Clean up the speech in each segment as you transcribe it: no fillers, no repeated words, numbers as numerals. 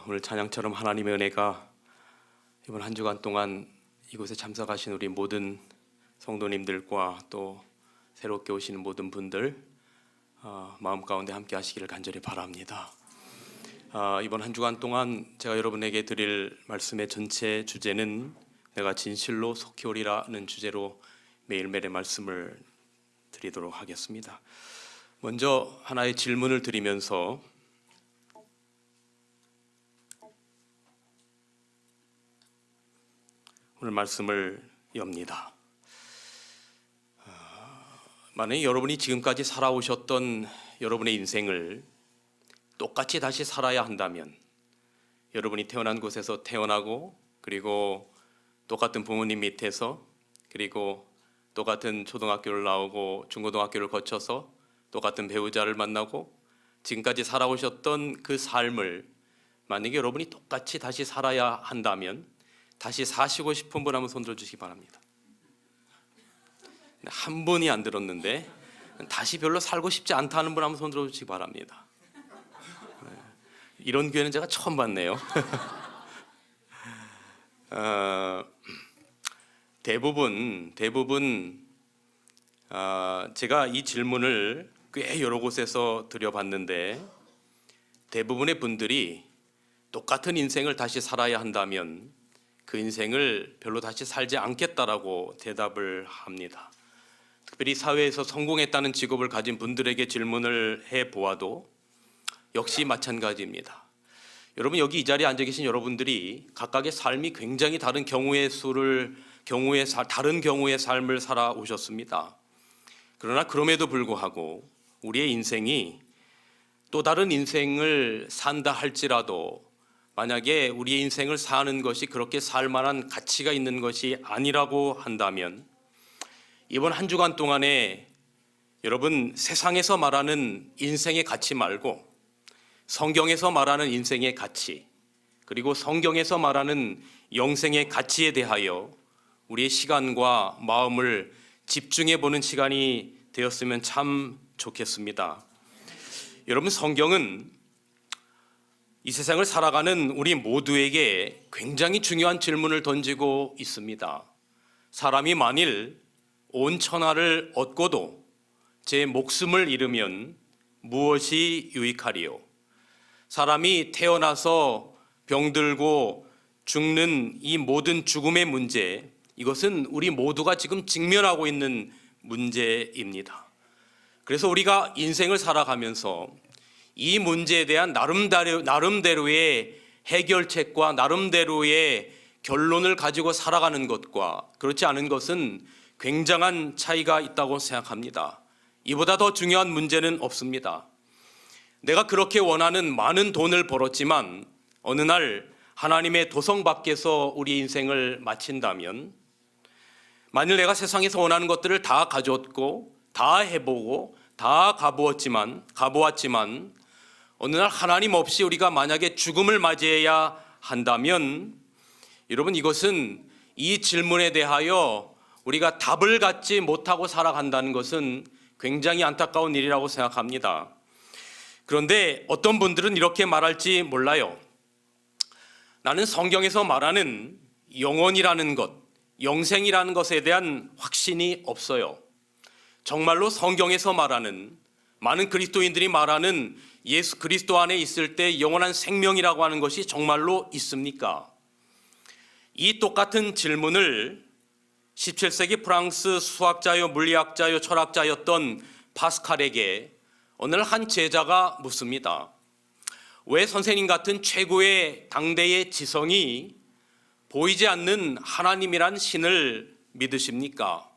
오늘 찬양처럼 하나님의 은혜가 이번 한 주간 동안 이곳에 참석하신 우리 모든 성도님들과 또 새롭게 오시는 모든 분들 마음 가운데 함께 하시기를 간절히 바랍니다. 이번 한 주간 동안 제가 여러분에게 드릴 말씀의 전체 주제는 내가 진실로 속히 오리라는 주제로 매일매일 말씀을 드리도록 하겠습니다. 먼저 하나의 질문을 드리면서 오늘 말씀을 엽니다. 만약에 여러분이 지금까지 살아오셨던 여러분의 인생을 똑같이 다시 살아야 한다면, 여러분이 태어난 곳에서 태어나고, 그리고 똑같은 부모님 밑에서, 그리고 똑같은 초등학교를 나오고 중고등학교를 거쳐서 똑같은 배우자를 만나고 지금까지 살아오셨던 그 삶을 만약에 여러분이 똑같이 다시 살아야 한다면 다시 사시고 싶은 분 한번 손 들어주시기 바랍니다. 한 분이 안 들었는데 다시 별로 살고 싶지 않다는 분 한번 손 들어주시기 바랍니다. 이런 교회는 제가 처음 봤네요. 대부분 제가 이 질문을 꽤 여러 곳에서 드려봤는데 대부분의 분들이 똑같은 인생을 다시 살아야 한다면 그 인생을 별로 다시 살지 않겠다라고 대답을 합니다. 특별히 사회에서 성공했다는 직업을 가진 분들에게 질문을 해보아도 역시 마찬가지입니다. 여러분, 여기 이 자리에 앉아 계신 여러분들이 각각의 삶이 굉장히 다른 다른 경우의 삶을 살아오셨습니다. 그러나 그럼에도 불구하고 우리의 인생이 또 다른 인생을 산다 할지라도 만약에 우리의 인생을 사는 것이 그렇게 살만한 가치가 있는 것이 아니라고 한다면 이번 한 주간 동안에 여러분, 세상에서 말하는 인생의 가치 말고 성경에서 말하는 인생의 가치, 그리고 성경에서 말하는 영생의 가치에 대하여 우리의 시간과 마음을 집중해 보는 시간이 되었으면 참 좋겠습니다. 여러분, 성경은 이 세상을 살아가는 우리 모두에게 굉장히 중요한 질문을 던지고 있습니다. 사람이 만일 온 천하를 얻고도 제 목숨을 잃으면 무엇이 유익하리요? 사람이 태어나서 병들고 죽는 이 모든 죽음의 문제, 이것은 우리 모두가 지금 직면하고 있는 문제입니다. 그래서 우리가 인생을 살아가면서 이 문제에 대한 나름대로의 해결책과 나름대로의 결론을 가지고 살아가는 것과 그렇지 않은 것은 굉장한 차이가 있다고 생각합니다. 이보다 더 중요한 문제는 없습니다. 내가 그렇게 원하는 많은 돈을 벌었지만 어느 날 하나님의 도성 밖에서 우리 인생을 마친다면, 만일 내가 세상에서 원하는 것들을 다 가졌고 다 해보고 다 가보았지만 어느 날 하나님 없이 우리가 만약에 죽음을 맞이해야 한다면, 여러분, 이것은 이 질문에 대하여 우리가 답을 갖지 못하고 살아간다는 것은 굉장히 안타까운 일이라고 생각합니다. 그런데 어떤 분들은 이렇게 말할지 몰라요. 나는 성경에서 말하는 영혼이라는 것, 영생이라는 것에 대한 확신이 없어요. 정말로 성경에서 말하는, 많은 그리스도인들이 말하는 예수 그리스도 안에 있을 때 영원한 생명이라고 하는 것이 정말로 있습니까? 이 똑같은 질문을 17세기 프랑스 수학자요 물리학자요 철학자였던 파스칼에게 어느 날 한 제자가 묻습니다. 왜 선생님 같은 최고의 당대의 지성이 보이지 않는 하나님이란 신을 믿으십니까?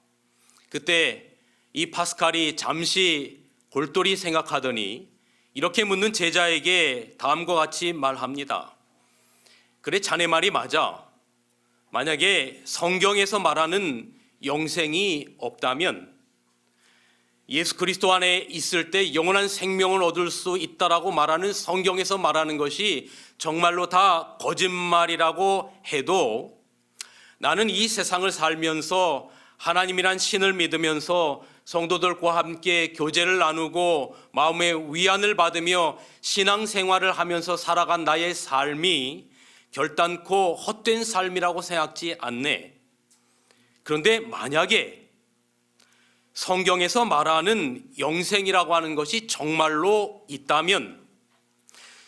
그때 이 파스칼이 잠시 골똘히 생각하더니 이렇게 묻는 제자에게 다음과 같이 말합니다. 그래, 자네 말이 맞아. 만약에 성경에서 말하는 영생이 없다면 예수 그리스도 안에 있을 때 영원한 생명을 얻을 수 있다라고 말하는 성경에서 말하는 것이 정말로 다 거짓말이라고 해도 나는 이 세상을 살면서 하나님이란 신을 믿으면서 성도들과 함께 교제를 나누고 마음의 위안을 받으며 신앙생활을 하면서 살아간 나의 삶이 결단코 헛된 삶이라고 생각지 않네. 그런데 만약에 성경에서 말하는 영생이라고 하는 것이 정말로 있다면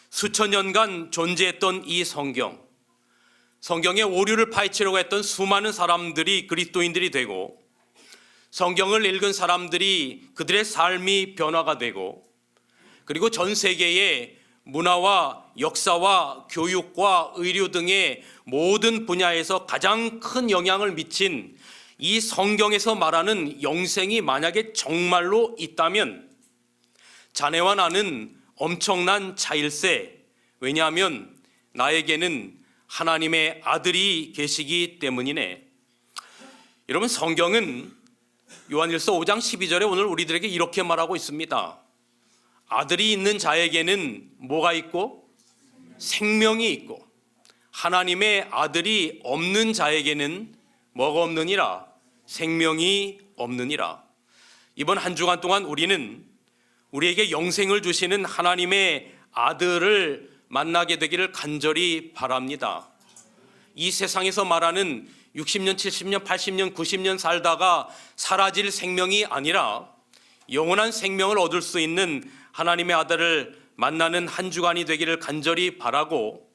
수천 년간 존재했던 이 성경의 오류를 파헤치려고 했던 수많은 사람들이 그리스도인들이 되고, 성경을 읽은 사람들이 그들의 삶이 변화가 되고, 그리고 전 세계의 문화와 역사와 교육과 의료 등의 모든 분야에서 가장 큰 영향을 미친 이 성경에서 말하는 영생이 만약에 정말로 있다면 자네와 나는 엄청난 차일세. 왜냐하면 나에게는 하나님의 아들이 계시기 때문이네. 여러분, 성경은 요한일서 5장 12절에 오늘 우리들에게 이렇게 말하고 있습니다. 아들이 있는 자에게는 뭐가 있고? 생명이 있고, 하나님의 아들이 없는 자에게는 뭐가 없느니라? 생명이 없느니라. 이번 한 주간 동안 우리는 우리에게 영생을 주시는 하나님의 아들을 만나게 되기를 간절히 바랍니다. 이 세상에서 말하는 60년, 70년, 80년, 90년 살다가 사라질 생명이 아니라 영원한 생명을 얻을 수 있는 하나님의 아들을 만나는 한 주간이 되기를 간절히 바라고,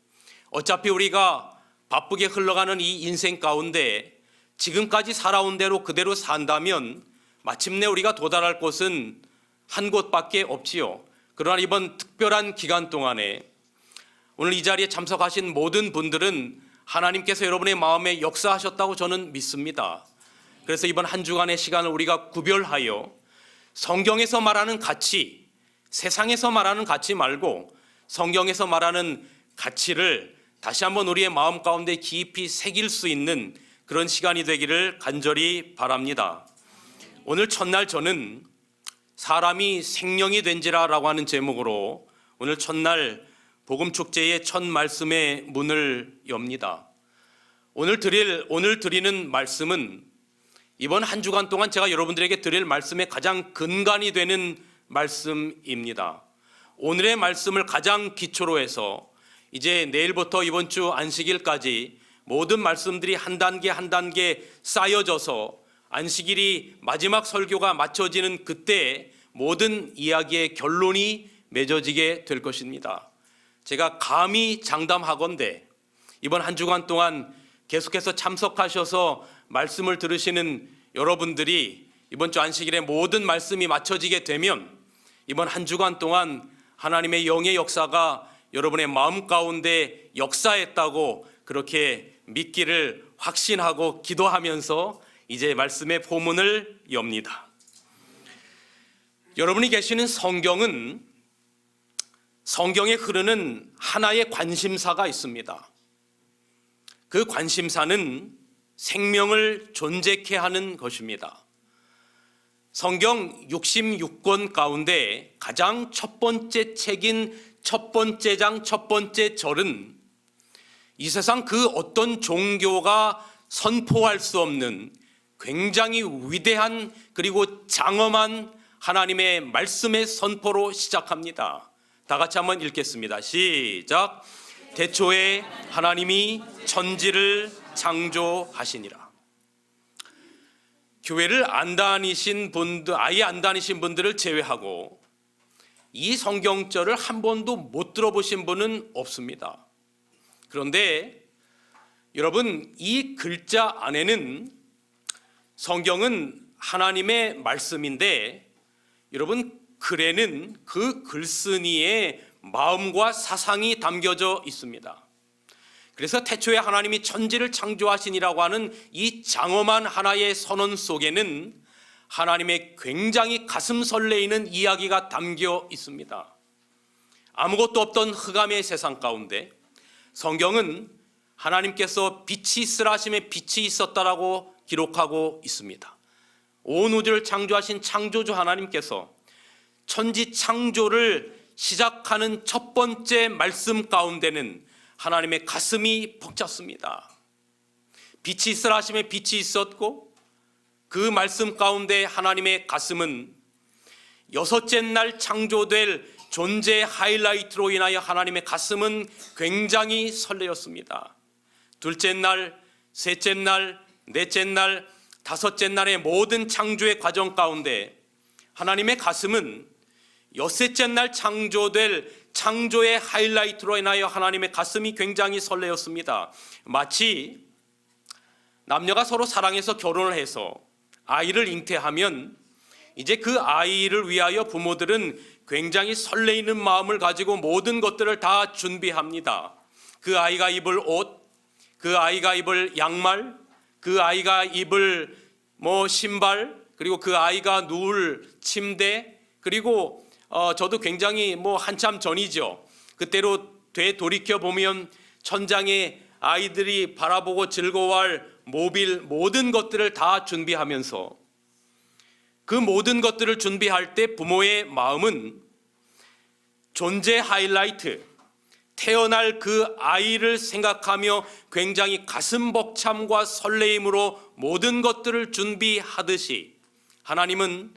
어차피 우리가 바쁘게 흘러가는 이 인생 가운데 지금까지 살아온 대로 그대로 산다면 마침내 우리가 도달할 곳은 한 곳밖에 없지요. 그러나 이번 특별한 기간 동안에 오늘 이 자리에 참석하신 모든 분들은 하나님께서 여러분의 마음에 역사하셨다고 저는 믿습니다. 그래서 이번 한 주간의 시간을 우리가 구별하여 성경에서 말하는 가치, 세상에서 말하는 가치 말고 성경에서 말하는 가치를 다시 한번 우리의 마음 가운데 깊이 새길 수 있는 그런 시간이 되기를 간절히 바랍니다. 오늘 첫날 저는 사람이 생명이 된지라라고 하는 제목으로 오늘 첫날 복음축제의 첫 말씀의 문을 엽니다. 오늘 드리는 말씀은 이번 한 주간 동안 제가 여러분들에게 드릴 말씀의 가장 근간이 되는 말씀입니다. 오늘의 말씀을 가장 기초로 해서 이제 내일부터 이번 주 안식일까지 모든 말씀들이 한 단계 한 단계 쌓여져서 안식일이 마지막 설교가 마쳐지는 그때 모든 이야기의 결론이 맺어지게 될 것입니다. 제가 감히 장담하건대 이번 한 주간 동안 계속해서 참석하셔서 말씀을 들으시는 여러분들이 이번 주 안식일에 모든 말씀이 마쳐지게 되면 이번 한 주간 동안 하나님의 영의 역사가 여러분의 마음 가운데 역사했다고 그렇게 믿기를 확신하고 기도하면서 이제 말씀의 포문을 엽니다. 여러분이 계시는 성경은 성경에 흐르는 하나의 관심사가 있습니다. 그 관심사는 생명을 존재케 하는 것입니다. 성경 66권 가운데 가장 첫 번째 책인 첫 번째 장 첫 번째 절은 이 세상 그 어떤 종교가 선포할 수 없는 굉장히 위대한 그리고 장엄한 하나님의 말씀의 선포로 시작합니다. 다 같이 한번 읽겠습니다. 시작. 태초에 하나님이 천지를 창조하시니라. 교회를 안 다니신 분들, 아예 안 다니신 분들을 제외하고 이 성경절을 한 번도 못 들어보신 분은 없습니다. 그런데 여러분, 이 글자 안에는 성경은 하나님의 말씀인데 여러분, 글에는 그 글쓴이의 마음과 사상이 담겨져 있습니다. 그래서 태초에 하나님이 천지를 창조하시니라고 하는 이 장엄한 하나의 선언 속에는 하나님의 굉장히 가슴 설레이는 이야기가 담겨 있습니다. 아무것도 없던 흑암의 세상 가운데 성경은 하나님께서 빛이 있으라 하심에 빛이 있었다라고 기록하고 있습니다. 온 우주를 창조하신 창조주 하나님께서 천지 창조를 시작하는 첫 번째 말씀 가운데는 하나님의 가슴이 벅찼습니다. 빛이 있으라 하심에 빛이 있었고 그 말씀 가운데 하나님의 가슴은 여섯째 날 창조될 존재 하이라이트로 인하여 하나님의 가슴은 굉장히 설레었습니다. 둘째 날, 셋째 날, 넷째 날, 다섯째 날의 모든 창조의 과정 가운데 하나님의 가슴은 여섯째 날 창조될 창조의 하이라이트로 인하여 하나님의 가슴이 굉장히 설레었습니다. 마치 남녀가 서로 사랑해서 결혼을 해서 아이를 잉태하면 이제 그 아이를 위하여 부모들은 굉장히 설레이는 마음을 가지고 모든 것들을 다 준비합니다. 그 아이가 입을 옷, 그 아이가 입을 양말, 그 아이가 입을 신발, 그리고 그 아이가 누울 침대, 그리고 저도 굉장히 한참 전이죠. 그때로 되돌이켜 보면 천장에 아이들이 바라보고 즐거워할 모빌, 모든 것들을 다 준비하면서 그 모든 것들을 준비할 때 부모의 마음은 존재 하이라이트, 태어날 그 아이를 생각하며 굉장히 가슴 벅참과 설레임으로 모든 것들을 준비하듯이 하나님은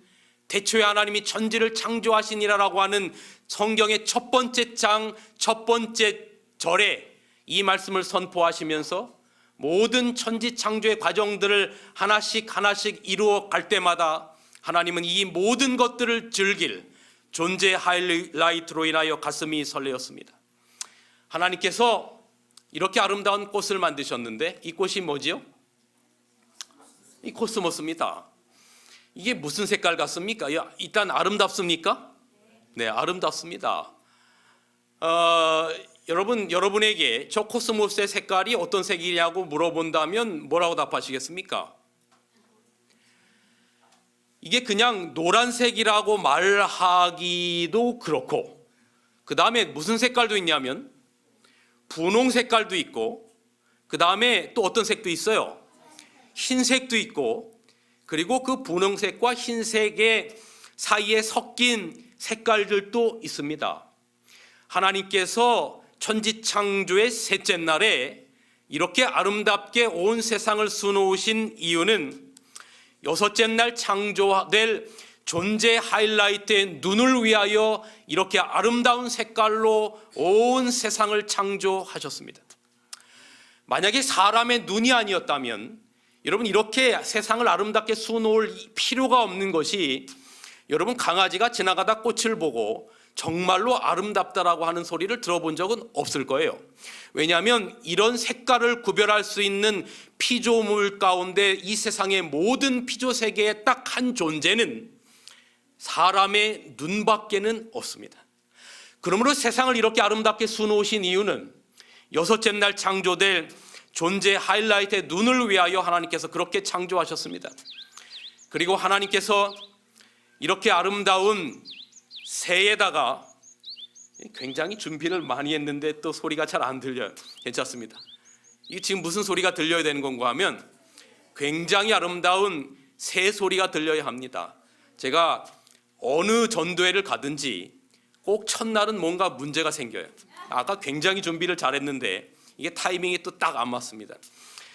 태초에 하나님이 천지를 창조하시니라라고 하는 성경의 첫 번째 장, 첫 번째 절에 이 말씀을 선포하시면서 모든 천지 창조의 과정들을 하나씩 하나씩 이루어 갈 때마다 하나님은 이 모든 것들을 즐길 존재 하이라이트로 인하여 가슴이 설레었습니다. 하나님께서 이렇게 아름다운 꽃을 만드셨는데 이 꽃이 뭐지요? 이 코스모스입니다. 이게 무슨 색깔 같습니까? 일단 아름답습니까? 네, 아름답습니다. 여러분에게 저 코스모스의 색깔이 어떤 색이냐고 물어본다면 뭐라고 답하시겠습니까? 이게 그냥 노란색이라고 말하기도 그렇고, 그 다음에 무슨 색깔도 있냐면 분홍 색깔도 있고, 그 다음에 또 어떤 색도 있어요. 흰색도 있고, 그리고 그 분홍색과 흰색의 사이에 섞인 색깔들도 있습니다. 하나님께서 천지창조의 셋째 날에 이렇게 아름답게 온 세상을 수놓으신 이유는 여섯째 날 창조될 존재 하이라이트의 눈을 위하여 이렇게 아름다운 색깔로 온 세상을 창조하셨습니다. 만약에 사람의 눈이 아니었다면 여러분 이렇게 세상을 아름답게 수놓을 필요가 없는 것이, 여러분 강아지가 지나가다 꽃을 보고 정말로 아름답다라고 하는 소리를 들어본 적은 없을 거예요. 왜냐하면 이런 색깔을 구별할 수 있는 피조물 가운데 이 세상의 모든 피조 세계의 딱 한 존재는 사람의 눈밖에는 없습니다. 그러므로 세상을 이렇게 아름답게 수놓으신 이유는 여섯째 날 창조될 존재 하이라이트의 눈을 위하여 하나님께서 그렇게 창조하셨습니다. 그리고 하나님께서 이렇게 아름다운 새에다가 굉장히 준비를 많이 했는데 또 소리가 잘 안 들려요. 괜찮습니다. 이게 지금 무슨 소리가 들려야 되는 건가 하면 굉장히 아름다운 새 소리가 들려야 합니다. 제가 어느 전도회를 가든지 꼭 첫날은 뭔가 문제가 생겨요. 아까 굉장히 준비를 잘했는데 이게 타이밍이 또 딱 안 맞습니다.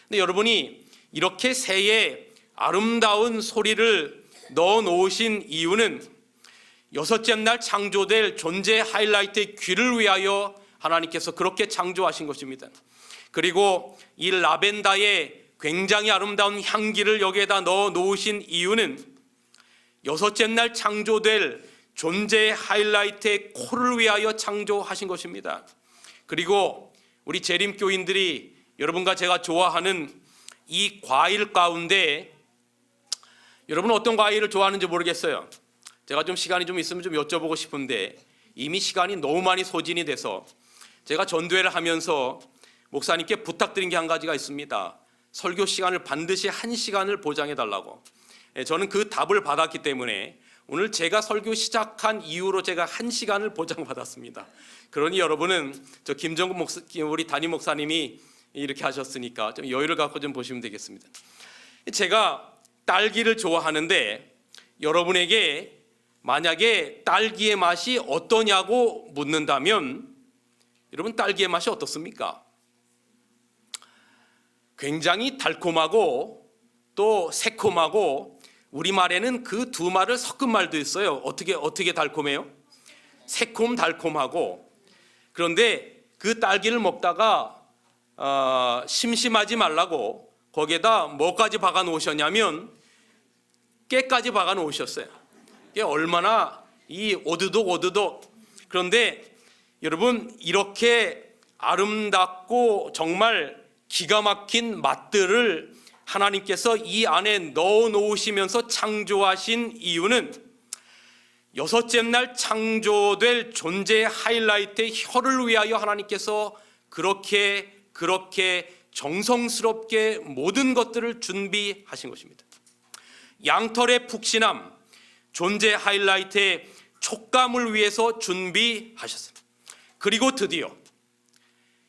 근데 여러분이 이렇게 새의 아름다운 소리를 넣어 놓으신 이유는 여섯째 날 창조될 존재 하이라이트의 귀를 위하여 하나님께서 그렇게 창조하신 것입니다. 그리고 이 라벤더의 굉장히 아름다운 향기를 여기에다 넣어 놓으신 이유는 여섯째 날 창조될 존재 하이라이트의 코를 위하여 창조하신 것입니다. 그리고 우리 재림교인들이 여러분과 제가 좋아하는 이 과일 가운데 여러분 어떤 과일을 좋아하는지 모르겠어요. 제가 좀 시간이 좀 있으면 좀 여쭤보고 싶은데 이미 시간이 너무 많이 소진이 돼서 제가 전도회를 하면서 목사님께 부탁드린 게 한 가지가 있습니다. 설교 시간을 반드시 1시간을 보장해 달라고. 저는 그 답을 받았기 때문에 오늘 제가 설교 시작한 이후로 제가 1시간을 보장받았습니다. 그러니 여러분은 저 김정국 목사, 우리 담임 목사님이 이렇게 하셨으니까 좀 여유를 갖고 좀 보시면 되겠습니다. 제가 딸기를 좋아하는데 여러분에게 만약에 딸기의 맛이 어떠냐고 묻는다면 여러분 딸기의 맛이 어떻습니까? 굉장히 달콤하고 또 새콤하고, 우리말에는 그 두 말을 섞은 말도 있어요. 어떻게 달콤해요? 새콤 달콤하고. 그런데 그 딸기를 먹다가 심심하지 말라고 거기에다 뭐까지 박아 놓으셨냐면 깨까지 박아 놓으셨어요. 이게 얼마나 이 오드독. 그런데 여러분, 이렇게 아름답고 정말 기가 막힌 맛들을 하나님께서 이 안에 넣어 놓으시면서 창조하신 이유는 여섯째 날 창조될 존재의 하이라이트의 혀를 위하여 하나님께서 그렇게 정성스럽게 모든 것들을 준비하신 것입니다. 양털의 푹신함, 존재 하이라이트의 촉감을 위해서 준비하셨습니다. 그리고 드디어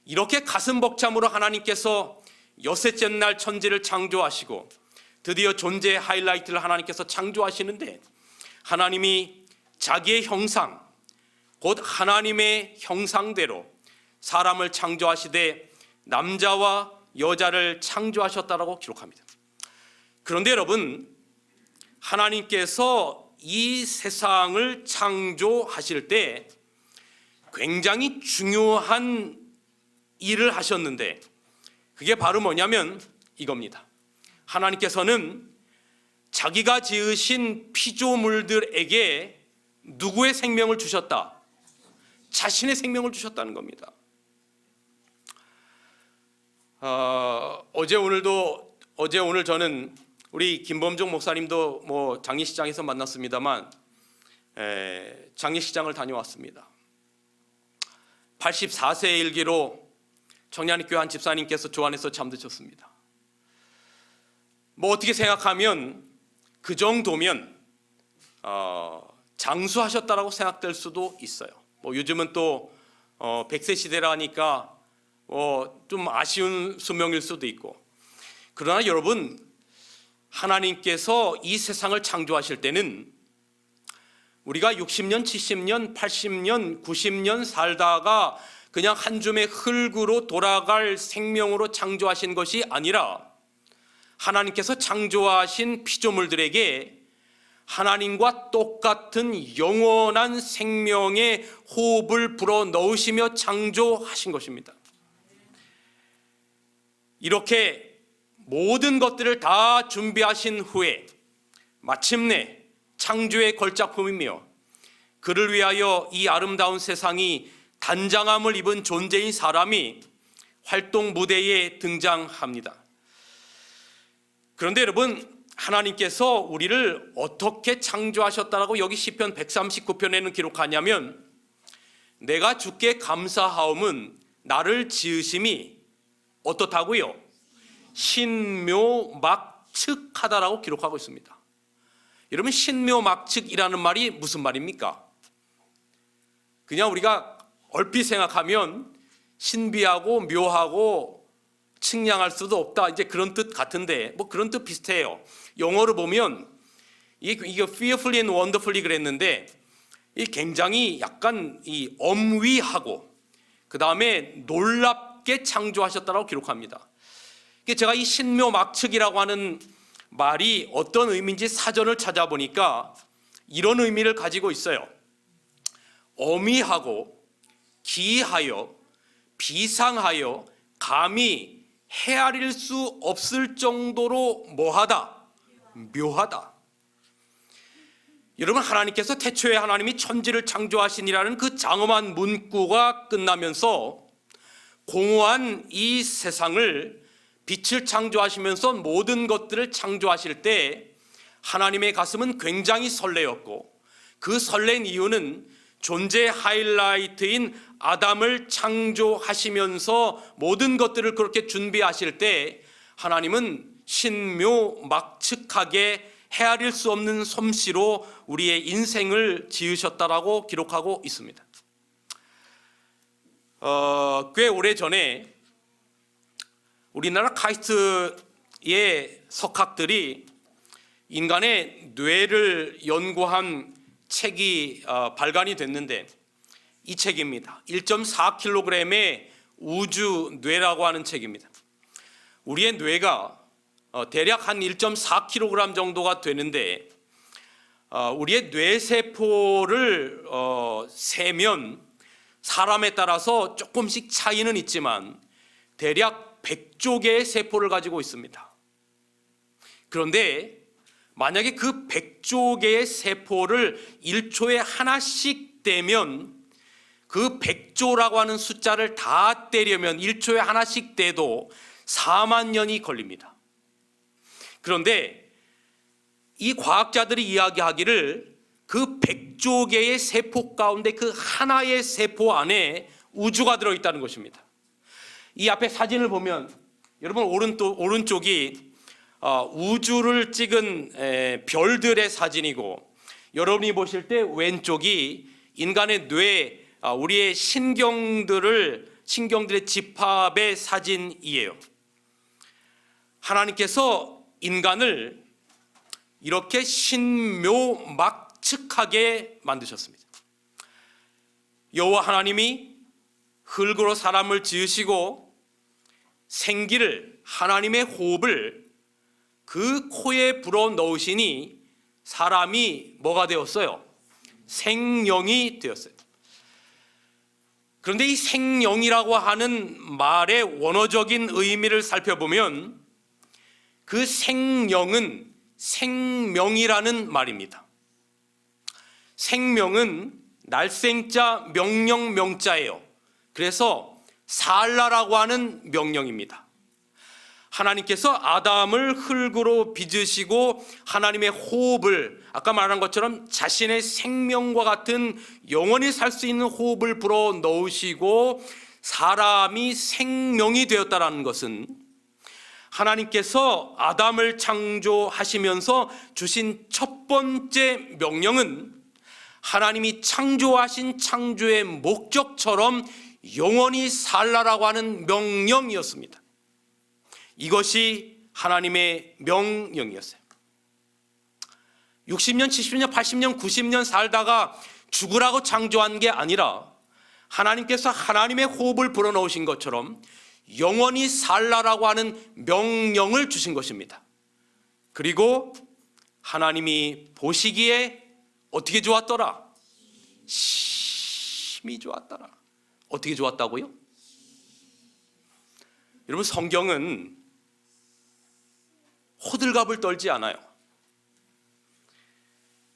이렇게 가슴 벅참으로 하나님께서 여섯째 날 천지를 창조하시고 드디어 존재의 하이라이트를 하나님께서 창조하시는데, 하나님이 자기의 형상, 곧 하나님의 형상대로 사람을 창조하시되 남자와 여자를 창조하셨다라고 기록합니다. 그런데 여러분, 하나님께서 이 세상을 창조하실 때 굉장히 중요한 일을 하셨는데, 그게 바로 뭐냐면 이겁니다. 하나님께서는 자기가 지으신 피조물들에게 누구의 생명을 주셨다? 자신의 생명을 주셨다는 겁니다. 어제 오늘 저는 우리 김범종 목사님도 뭐 장례식장에서 만났습니다만 장례식장을 다녀왔습니다. 84세의 일기로 청량리교회 한 집사님께서 조 안에서 잠드셨습니다. 뭐 어떻게 생각하면 그 정도면 장수하셨다라고 생각될 수도 있어요. 뭐 요즘은 또 100세 시대라니까 좀 아쉬운 수명일 수도 있고. 그러나 여러분, 하나님께서 이 세상을 창조하실 때는 우리가 60년, 70년, 80년, 90년 살다가 그냥 한 줌의 흙으로 돌아갈 생명으로 창조하신 것이 아니라, 하나님께서 창조하신 피조물들에게 하나님과 똑같은 영원한 생명의 호흡을 불어 넣으시며 창조하신 것입니다. 이렇게 모든 것들을 다 준비하신 후에 마침내 창조의 걸작품이며 그를 위하여 이 아름다운 세상이 단장함을 입은 존재인 사람이 활동 무대에 등장합니다. 그런데 여러분, 하나님께서 우리를 어떻게 창조하셨다라고 여기 시편 139편에는 기록하냐면, 내가 주께 감사하옴은 나를 지으심이 어떻다고요? 신묘막측하다라고 기록하고 있습니다. 여러분, 신묘막측이라는 말이 무슨 말입니까? 그냥 우리가 얼핏 생각하면 신비하고 묘하고 측량할 수도 없다, 이제 그런 뜻 같은데, 뭐 그런 뜻 비슷해요. 영어로 보면 이게 fearfully and wonderfully 그랬는데, 이 굉장히 약간 이 엄위하고 그 다음에 놀랍게 창조하셨다라고 기록합니다. 제가 이 신묘막측이라고 하는 말이 어떤 의미인지 사전을 찾아보니까 이런 의미를 가지고 있어요. 엄위하고 기이하여 비상하여 감히 헤아릴 수 없을 정도로 뭐하다? 묘하다. 여러분, 하나님께서 태초에 하나님이 천지를 창조하시니라는 그 장엄한 문구가 끝나면서 공허한 이 세상을 빛을 창조하시면서 모든 것들을 창조하실 때 하나님의 가슴은 굉장히 설레었고, 그 설렌 이유는 존재 하이라이트인 아담을 창조하시면서 모든 것들을 그렇게 준비하실 때 하나님은 신묘막측하게 헤아릴 수 없는 솜씨로 우리의 인생을 지으셨다라고 기록하고 있습니다. 꽤 오래전에 우리나라 카이스트의 석학들이 인간의 뇌를 연구한 책이 발간이 됐는데, 이 책입니다. 1.4kg의 우주 뇌라고 하는 책입니다. 우리의 뇌가 대략 한 1.4kg 정도가 되는데 우리의 뇌세포를 세면 사람에 따라서 조금씩 차이는 있지만 대략 100조 개의 세포를 가지고 있습니다. 그런데 만약에 그 100조 개의 세포를 1초에 하나씩 떼면 그 100조라고 하는 숫자를 다 떼려면 1초에 하나씩 떼도 4만 년이 걸립니다. 그런데 이 과학자들이 이야기하기를 그 100조 개의 세포 가운데 그 하나의 세포 안에 우주가 들어있다는 것입니다. 이 앞에 사진을 보면 여러분 오른쪽이 우주를 찍은 별들의 사진이고, 여러분이 보실 때 왼쪽이 인간의 뇌, 우리의 신경들의 집합의 사진이에요. 하나님께서 인간을 이렇게 신묘막측하게 만드셨습니다. 여호와 하나님이 흙으로 사람을 지으시고 생기를, 하나님의 호흡을 그 코에 불어 넣으시니 사람이 뭐가 되었어요? 생명이 되었어요. 그런데 이 생명이라고 하는 말의 원어적인 의미를 살펴보면 그 생명은 생명이라는 말입니다. 생명은 날생자 명령명자예요. 그래서 살라라고 하는 명령입니다. 하나님께서 아담을 흙으로 빚으시고 하나님의 호흡을, 아까 말한 것처럼 자신의 생명과 같은 영원히 살 수 있는 호흡을 불어 넣으시고 사람이 생명이 되었다는 것은 하나님께서 아담을 창조하시면서 주신 첫 번째 명령은 하나님이 창조하신 창조의 목적처럼 영원히 살라라고 하는 명령이었습니다. 이것이 하나님의 명령이었어요. 60년, 70년, 80년, 90년 살다가 죽으라고 창조한 게 아니라 하나님께서 하나님의 호흡을 불어넣으신 것처럼 영원히 살라라고 하는 명령을 주신 것입니다. 그리고 하나님이 보시기에 어떻게 좋았더라? 심히 좋았더라. 어떻게 좋았다고요? 여러분, 성경은 호들갑을 떨지 않아요.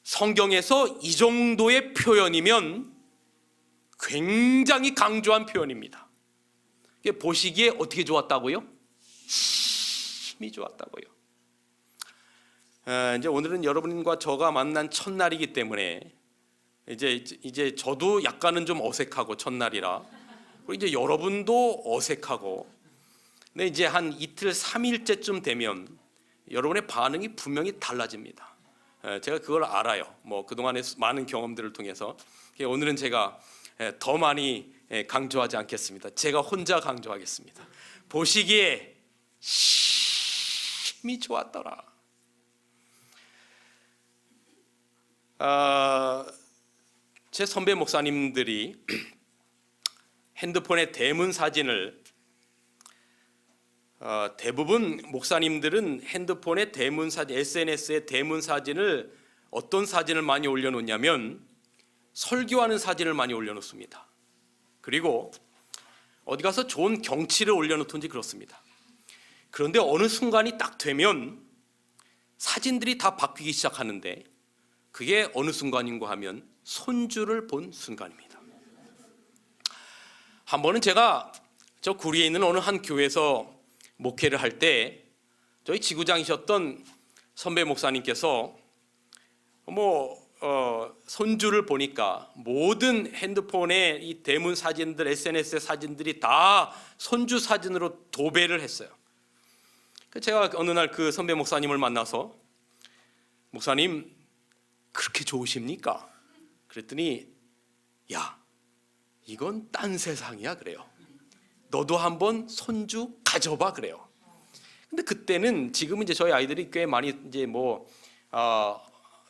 성경에서 이 정도의 표현이면 굉장히 강조한 표현입니다. 보시기에 어떻게 좋았다고요? 심히 좋았다고요. 이제 오늘은 여러분과 저가 만난 첫날이기 때문에 이제 저도 약간은 좀 어색하고 첫날이라, 그리고 이제 여러분도 어색하고, 근데 이제 한 이틀 3일째쯤 되면 여러분의 반응이 분명히 달라집니다. 제가 그걸 알아요. 뭐 그동안의 많은 경험들을 통해서. 오늘은 제가 더 많이 강조하지 않겠습니다. 제가 혼자 강조하겠습니다. 보시기에 심히 좋았더라. 제 선배 목사님들이 핸드폰의 대문 사진을, 대부분 목사님들은 핸드폰의 대문 사진, SNS의 대문 사진을 어떤 사진을 많이 올려놓냐면 설교하는 사진을 많이 올려놓습니다. 그리고 어디 가서 좋은 경치를 올려놓든지 그렇습니다. 그런데 어느 순간이 딱 되면 사진들이 다 바뀌기 시작하는데, 그게 어느 순간인가 하면 손주를 본 순간입니다. 한 번은 제가 저 구리에 있는 어느 한 교회에서 목회를 할 때 저희 지구장이셨던 선배 목사님께서 손주를 보니까 모든 핸드폰에 이 대문 사진들, SNS의 사진들이 다 손주 사진으로 도배를 했어요. 제가 어느 날 그 선배 목사님을 만나서, 목사님 그렇게 좋으십니까? 그랬더니, 야, 이건 딴 세상이야 그래요. 너도 한번 손주 가져봐 그래요. 근데 그때는, 지금은 이제 저희 아이들이 꽤 많이 이제 다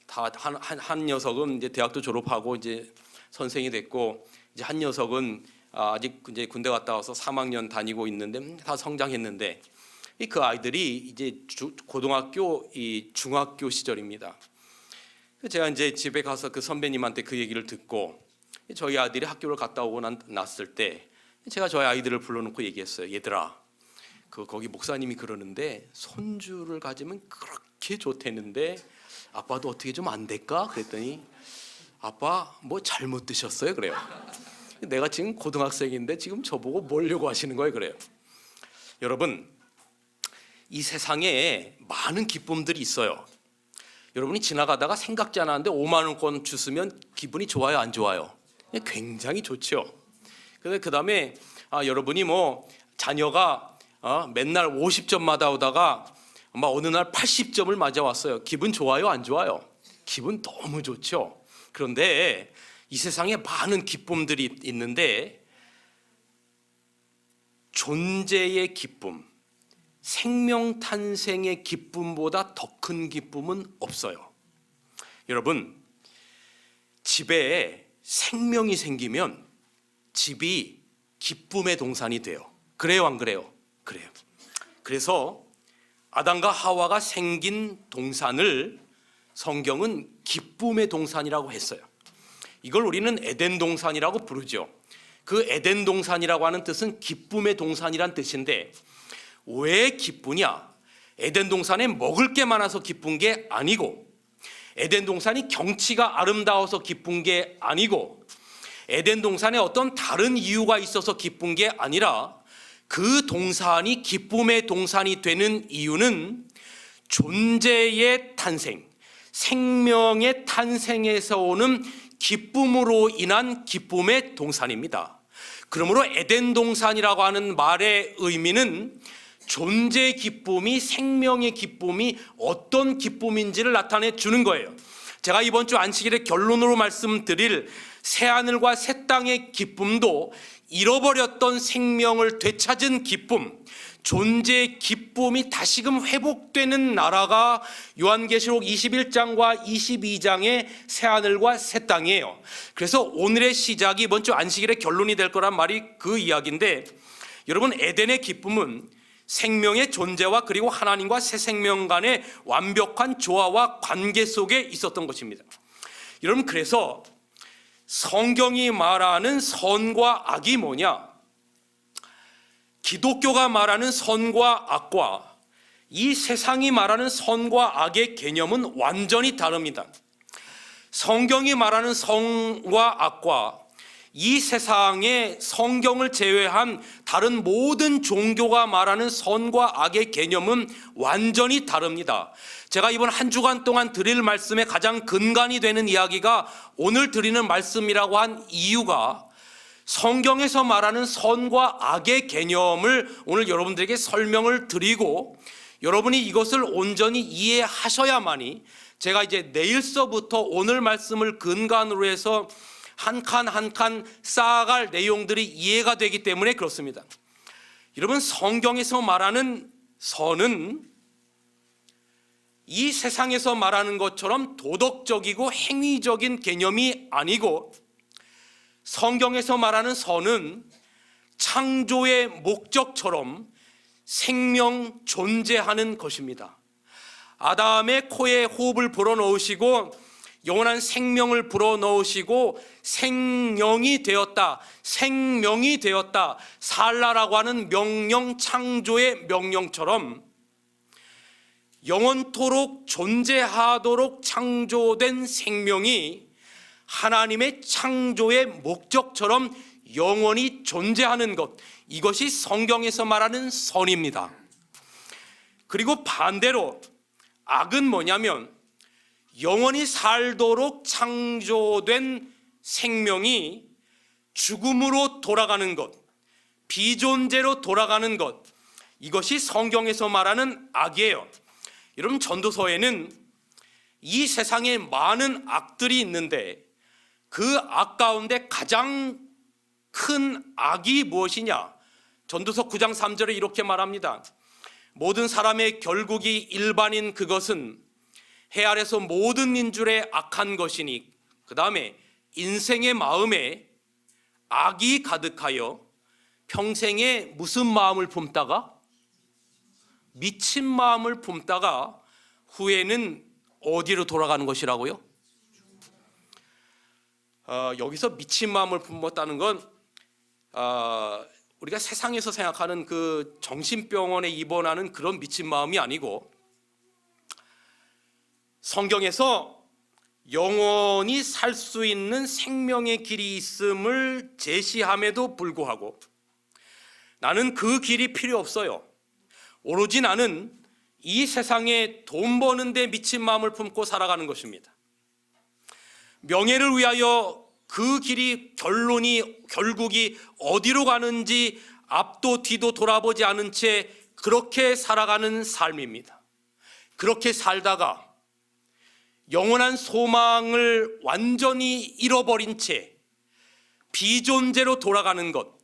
한 녀석은 이제 대학도 졸업하고 이제 선생이 됐고, 이제 한 녀석은 아직 이제 군대 갔다 와서 3학년 다니고 있는데 다 성장했는데, 그 아이들이 이제 고등학교, 중학교 시절입니다. 제가 이제 집에 가서 그 선배님한테 그 얘기를 듣고 저희 아들이 학교를 갔다 오고 났을 때 제가 저희 아이들을 불러놓고 얘기했어요. 얘들아, 거기 목사님이 그러는데 손주를 가지면 그렇게 좋다는데 아빠도 어떻게 좀 안 될까? 그랬더니 아빠 뭐 잘못 드셨어요? 그래요. 내가 지금 고등학생인데 지금 저보고 뭐려고 하시는 거예요? 그래요. 여러분, 이 세상에 많은 기쁨들이 있어요. 여러분이 지나가다가 생각지 않았는데 5만 원권 주시면 기분이 좋아요, 안 좋아요? 굉장히 좋죠. 그 다음에 여러분이 뭐 자녀가 맨날 50점마다 오다가 어느 날 80점을 맞아왔어요. 기분 좋아요, 안 좋아요? 기분 너무 좋죠. 그런데 이 세상에 많은 기쁨들이 있는데 존재의 기쁨, 생명 탄생의 기쁨보다 더 큰 기쁨은 없어요. 여러분, 집에 생명이 생기면 집이 기쁨의 동산이 돼요. 그래요, 안 그래요? 그래요. 그래서 아담과 하와가 생긴 동산을 성경은 기쁨의 동산이라고 했어요. 이걸 우리는 에덴 동산이라고 부르죠. 그 에덴 동산이라고 하는 뜻은 기쁨의 동산이란 뜻인데 왜 기쁘냐? 에덴 동산에 먹을 게 많아서 기쁜 게 아니고, 에덴 동산이 경치가 아름다워서 기쁜 게 아니고, 에덴 동산에 어떤 다른 이유가 있어서 기쁜 게 아니라 그 동산이 기쁨의 동산이 되는 이유는 존재의 탄생, 생명의 탄생에서 오는 기쁨으로 인한 기쁨의 동산입니다. 그러므로 에덴 동산이라고 하는 말의 의미는 존재의 기쁨이, 생명의 기쁨이 어떤 기쁨인지를 나타내 주는 거예요. 제가 이번 주 안식일에 결론으로 말씀드릴 새하늘과 새 땅의 기쁨도 잃어버렸던 생명을 되찾은 기쁨, 존재의 기쁨이 다시금 회복되는 나라가 요한계시록 21장과 22장의 새하늘과 새 땅이에요. 그래서 오늘의 시작이 이번 주 안식일의 결론이 될 거란 말이 그 이야기인데, 여러분, 에덴의 기쁨은 생명의 존재와 그리고 하나님과 새 생명 간의 완벽한 조화와 관계 속에 있었던 것입니다. 여러분, 그래서 성경이 말하는 선과 악이 뭐냐? 기독교가 말하는 선과 악과 이 세상이 말하는 선과 악의 개념은 완전히 다릅니다. 성경이 말하는 선과 악과 이 세상에 성경을 제외한 다른 모든 종교가 말하는 선과 악의 개념은 완전히 다릅니다. 제가 이번 한 주간 동안 드릴 말씀의 가장 근간이 되는 이야기가 오늘 드리는 말씀이라고 한 이유가 성경에서 말하는 선과 악의 개념을 오늘 여러분들에게 설명을 드리고 여러분이 이것을 온전히 이해하셔야만이 제가 이제 내일서부터 오늘 말씀을 근간으로 해서 한 칸 한 칸 쌓아갈 내용들이 이해가 되기 때문에 그렇습니다. 여러분, 성경에서 말하는 선은 이 세상에서 말하는 것처럼 도덕적이고 행위적인 개념이 아니고 성경에서 말하는 선은 창조의 목적처럼 생명 존재하는 것입니다. 아담의 코에 호흡을 불어넣으시고 영원한 생명을 불어넣으시고 생명이 되었다, 살라라고 하는 명령, 창조의 명령처럼 영원토록 존재하도록 창조된 생명이 하나님의 창조의 목적처럼 영원히 존재하는 것, 이것이 성경에서 말하는 선입니다. 그리고 반대로 악은 뭐냐면 영원히 살도록 창조된 생명이 죽음으로 돌아가는 것, 비존재로 돌아가는 것, 이것이 성경에서 말하는 악이에요. 여러분, 전도서에는 이 세상에 많은 악들이 있는데 그 악 가운데 가장 큰 악이 무엇이냐? 전도서 9장 3절에 이렇게 말합니다. 모든 사람의 결국이 일반인 그것은 해 아래서 모든 인줄에 악한 것이니, 그 다음에 인생의 마음에 악이 가득하여 평생에 무슨 마음을 품다가? 미친 마음을 품다가 후에는 어디로 돌아가는 것이라고요? 여기서 미친 마음을 품었다는 건 우리가 세상에서 생각하는 그 정신병원에 입원하는 그런 미친 마음이 아니고, 성경에서 영원히 살 수 있는 생명의 길이 있음을 제시함에도 불구하고 나는 그 길이 필요 없어요. 오로지 나는 이 세상에 돈 버는 데 미친 마음을 품고 살아가는 것입니다. 명예를 위하여 그 길이 결국이 어디로 가는지 앞도 뒤도 돌아보지 않은 채 그렇게 살아가는 삶입니다. 그렇게 살다가 영원한 소망을 완전히 잃어버린 채 비존재로 돌아가는 것,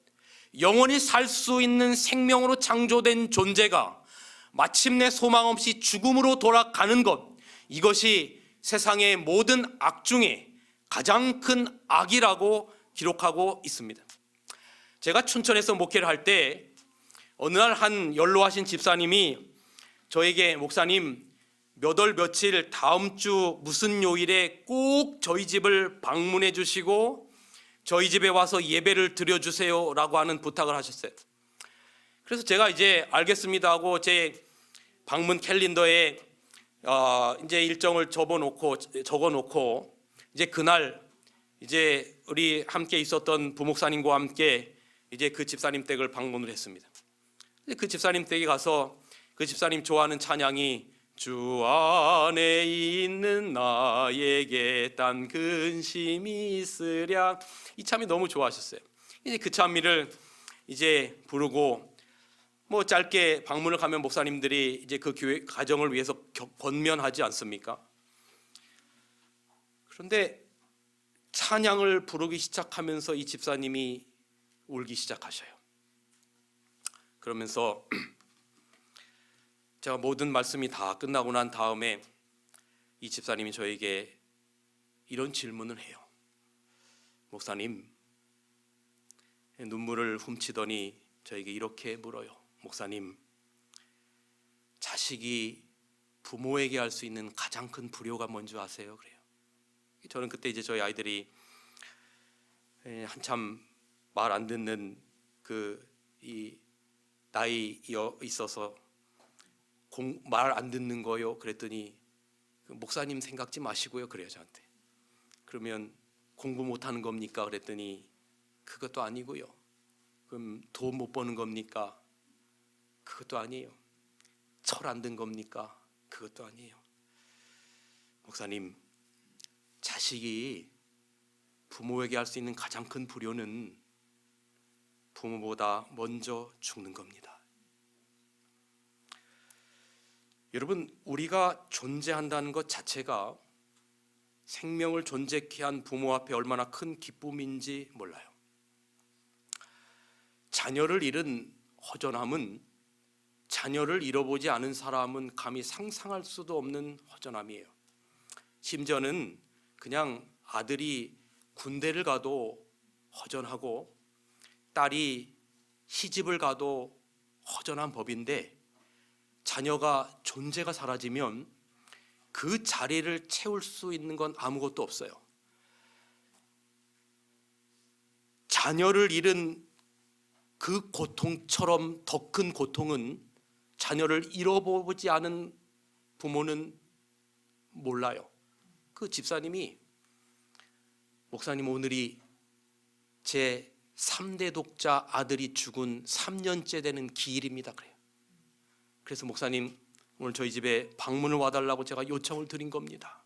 영원히 살 수 있는 생명으로 창조된 존재가 마침내 소망 없이 죽음으로 돌아가는 것, 이것이 세상의 모든 악 중에 가장 큰 악이라고 기록하고 있습니다. 제가 춘천에서 목회를 할 때 어느 날 한 연로하신 집사님이 저에게, 목사님, 몇 월 며칠 다음 주 무슨 요일에 꼭 저희 집을 방문해 주시고 저희 집에 와서 예배를 드려주세요 라고 하는 부탁을 하셨어요. 그래서 제가 이제 알겠습니다 하고 제 방문 캘린더에 이제 일정을 적어놓고 이제 그날 이제 우리 함께 있었던 부목사님과 함께 이제 그 집사님 댁을 방문을 했습니다. 그 집사님 댁에 가서 그 집사님 좋아하는 찬양이 주 안에 있는 나에게 딴 근심이 있으랴, 이 참이 너무 좋아하셨어요. 이제 그 참미를 이제 부르고 뭐 짧게 방문을 가면 목사님들이 이제 그 교회 가정을 위해서 권면하지 않습니까? 그런데 찬양을 부르기 시작하면서 이 집사님이 울기 시작하셔요. 그러면서 제가 모든 말씀이 다 끝나고 난 다음에 이 집사님이 저에게 이런 질문을 해요. 목사님, 눈물을 훔치더니 저에게 이렇게 물어요. 목사님, 자식이 부모에게 할 수 있는 가장 큰 불효가 뭔지 아세요? 그래요. 저는 그때 이제 저희 아이들이 한참 말 안 듣는 이 나이에 있어서 말 안 듣는 거요. 그랬더니 목사님 생각지 마시고요. 그래요, 저한테. 그러면 공부 못하는 겁니까? 그랬더니 그것도 아니고요. 그럼 돈 못 버는 겁니까? 그것도 아니에요. 철 안 든 겁니까? 그것도 아니에요. 목사님, 자식이 부모에게 할 수 있는 가장 큰 불효는 부모보다 먼저 죽는 겁니다. 여러분, 우리가 존재한다는 것 자체가 생명을 존재케 한 부모 앞에 얼마나 큰 기쁨인지 몰라요. 자녀를 잃은 허전함은, 자녀를 잃어보지 않은 사람은 감히 상상할 수도 없는 허전함이에요. 심지어는 그냥 아들이 군대를 가도 허전하고 딸이 시집을 가도 허전한 법인데, 자녀가 존재가 사라지면 그 자리를 채울 수 있는 건 아무것도 없어요. 자녀를 잃은 그 고통처럼 더 큰 고통은 자녀를 잃어보지 않은 부모는 몰라요. 그 집사님이, 목사님, 오늘이 제 3대 독자 아들이 죽은 3년째 되는 기일입니다. 그래요. 그래서 목사님, 오늘 저희 집에 방문을 와달라고 제가 요청을 드린 겁니다.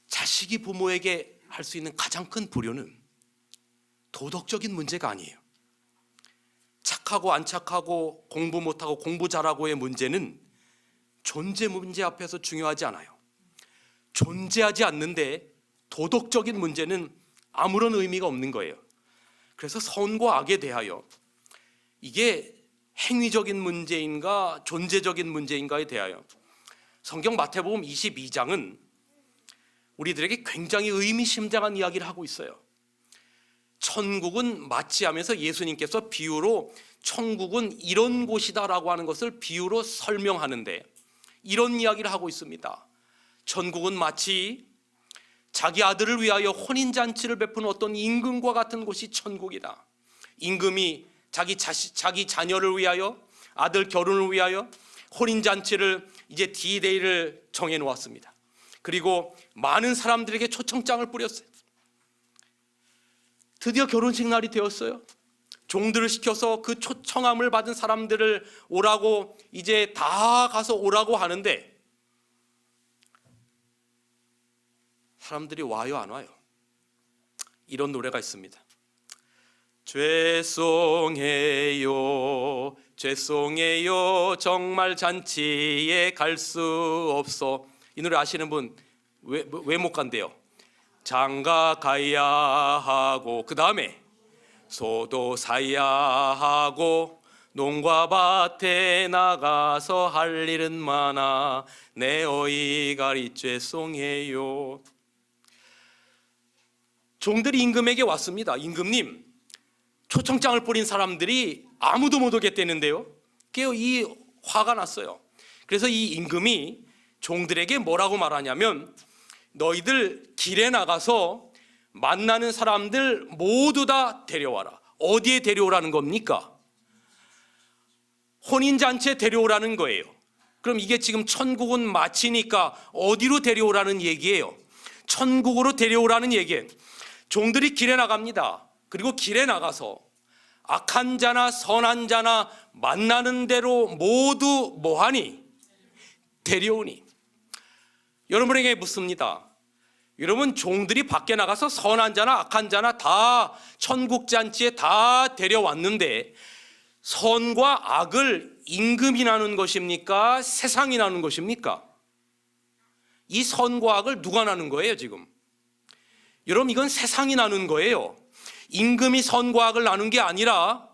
자식이 부모에게 할 수 있는 가장 큰 불효는 도덕적인 문제가 아니에요. 착하고 안 착하고 공부 못하고 공부 잘하고의 문제는 존재 문제 앞에서 중요하지 않아요. 존재하지 않는데 도덕적인 문제는 아무런 의미가 없는 거예요. 그래서 선과 악에 대하여 이게 행위적인 문제인가 존재적인 문제인가에 대하여 성경 마태복음 22장은 우리들에게 굉장히 의미심장한 이야기를 하고 있어요. 천국은 마치 하면서 예수님께서 비유로 천국은 이런 곳이다라고 하는 것을 비유로 설명하는데 이런 이야기를 하고 있습니다. 천국은 마치 자기 아들을 위하여 혼인잔치를 베푸는 어떤 임금과 같은 곳이 천국이다. 임금이 자기 자녀를 위하여, 아들 결혼을 위하여 혼인잔치를 이제 D-Day를 정해놓았습니다. 그리고 많은 사람들에게 초청장을 뿌렸어요. 드디어 결혼식 날이 되었어요. 종들을 시켜서 그 초청함을 받은 사람들을 오라고, 이제 다 가서 오라고 하는데 사람들이 와요, 안 와요? 이런 노래가 있습니다. 죄송해요, 죄송해요, 정말 잔치에 갈 수 없어. 이 노래 아시는 분 왜 못 간대요? 장가 가야 하고, 그 다음에 소도 사야 하고, 농과 밭에 나가서 할 일은 많아, 내 어이가리 죄송해요. 종들이 임금에게 왔습니다. 임금님, 초청장을 뿌린 사람들이 아무도 못 오겠다는데요. 이 화가 났어요. 그래서 이 임금이 종들에게 뭐라고 말하냐면, 너희들 길에 나가서 만나는 사람들 모두 다 데려와라. 어디에 데려오라는 겁니까? 혼인잔치에 데려오라는 거예요. 그럼 이게 지금 천국은 마치니까 어디로 데려오라는 얘기예요? 천국으로 데려오라는 얘기예요. 종들이 길에 나갑니다. 그리고 길에 나가서 악한 자나 선한 자나 만나는 대로 모두 뭐하니? 데려오니. 여러분에게 묻습니다. 여러분, 종들이 밖에 나가서 선한 자나 악한 자나 다 천국잔치에 다 데려왔는데 선과 악을 임금이 나눈 것입니까? 세상이 나눈 것입니까? 이 선과 악을 누가 나눈 거예요 지금? 여러분, 이건 세상이 나눈 거예요. 임금이 선과 악을 나눈 게 아니라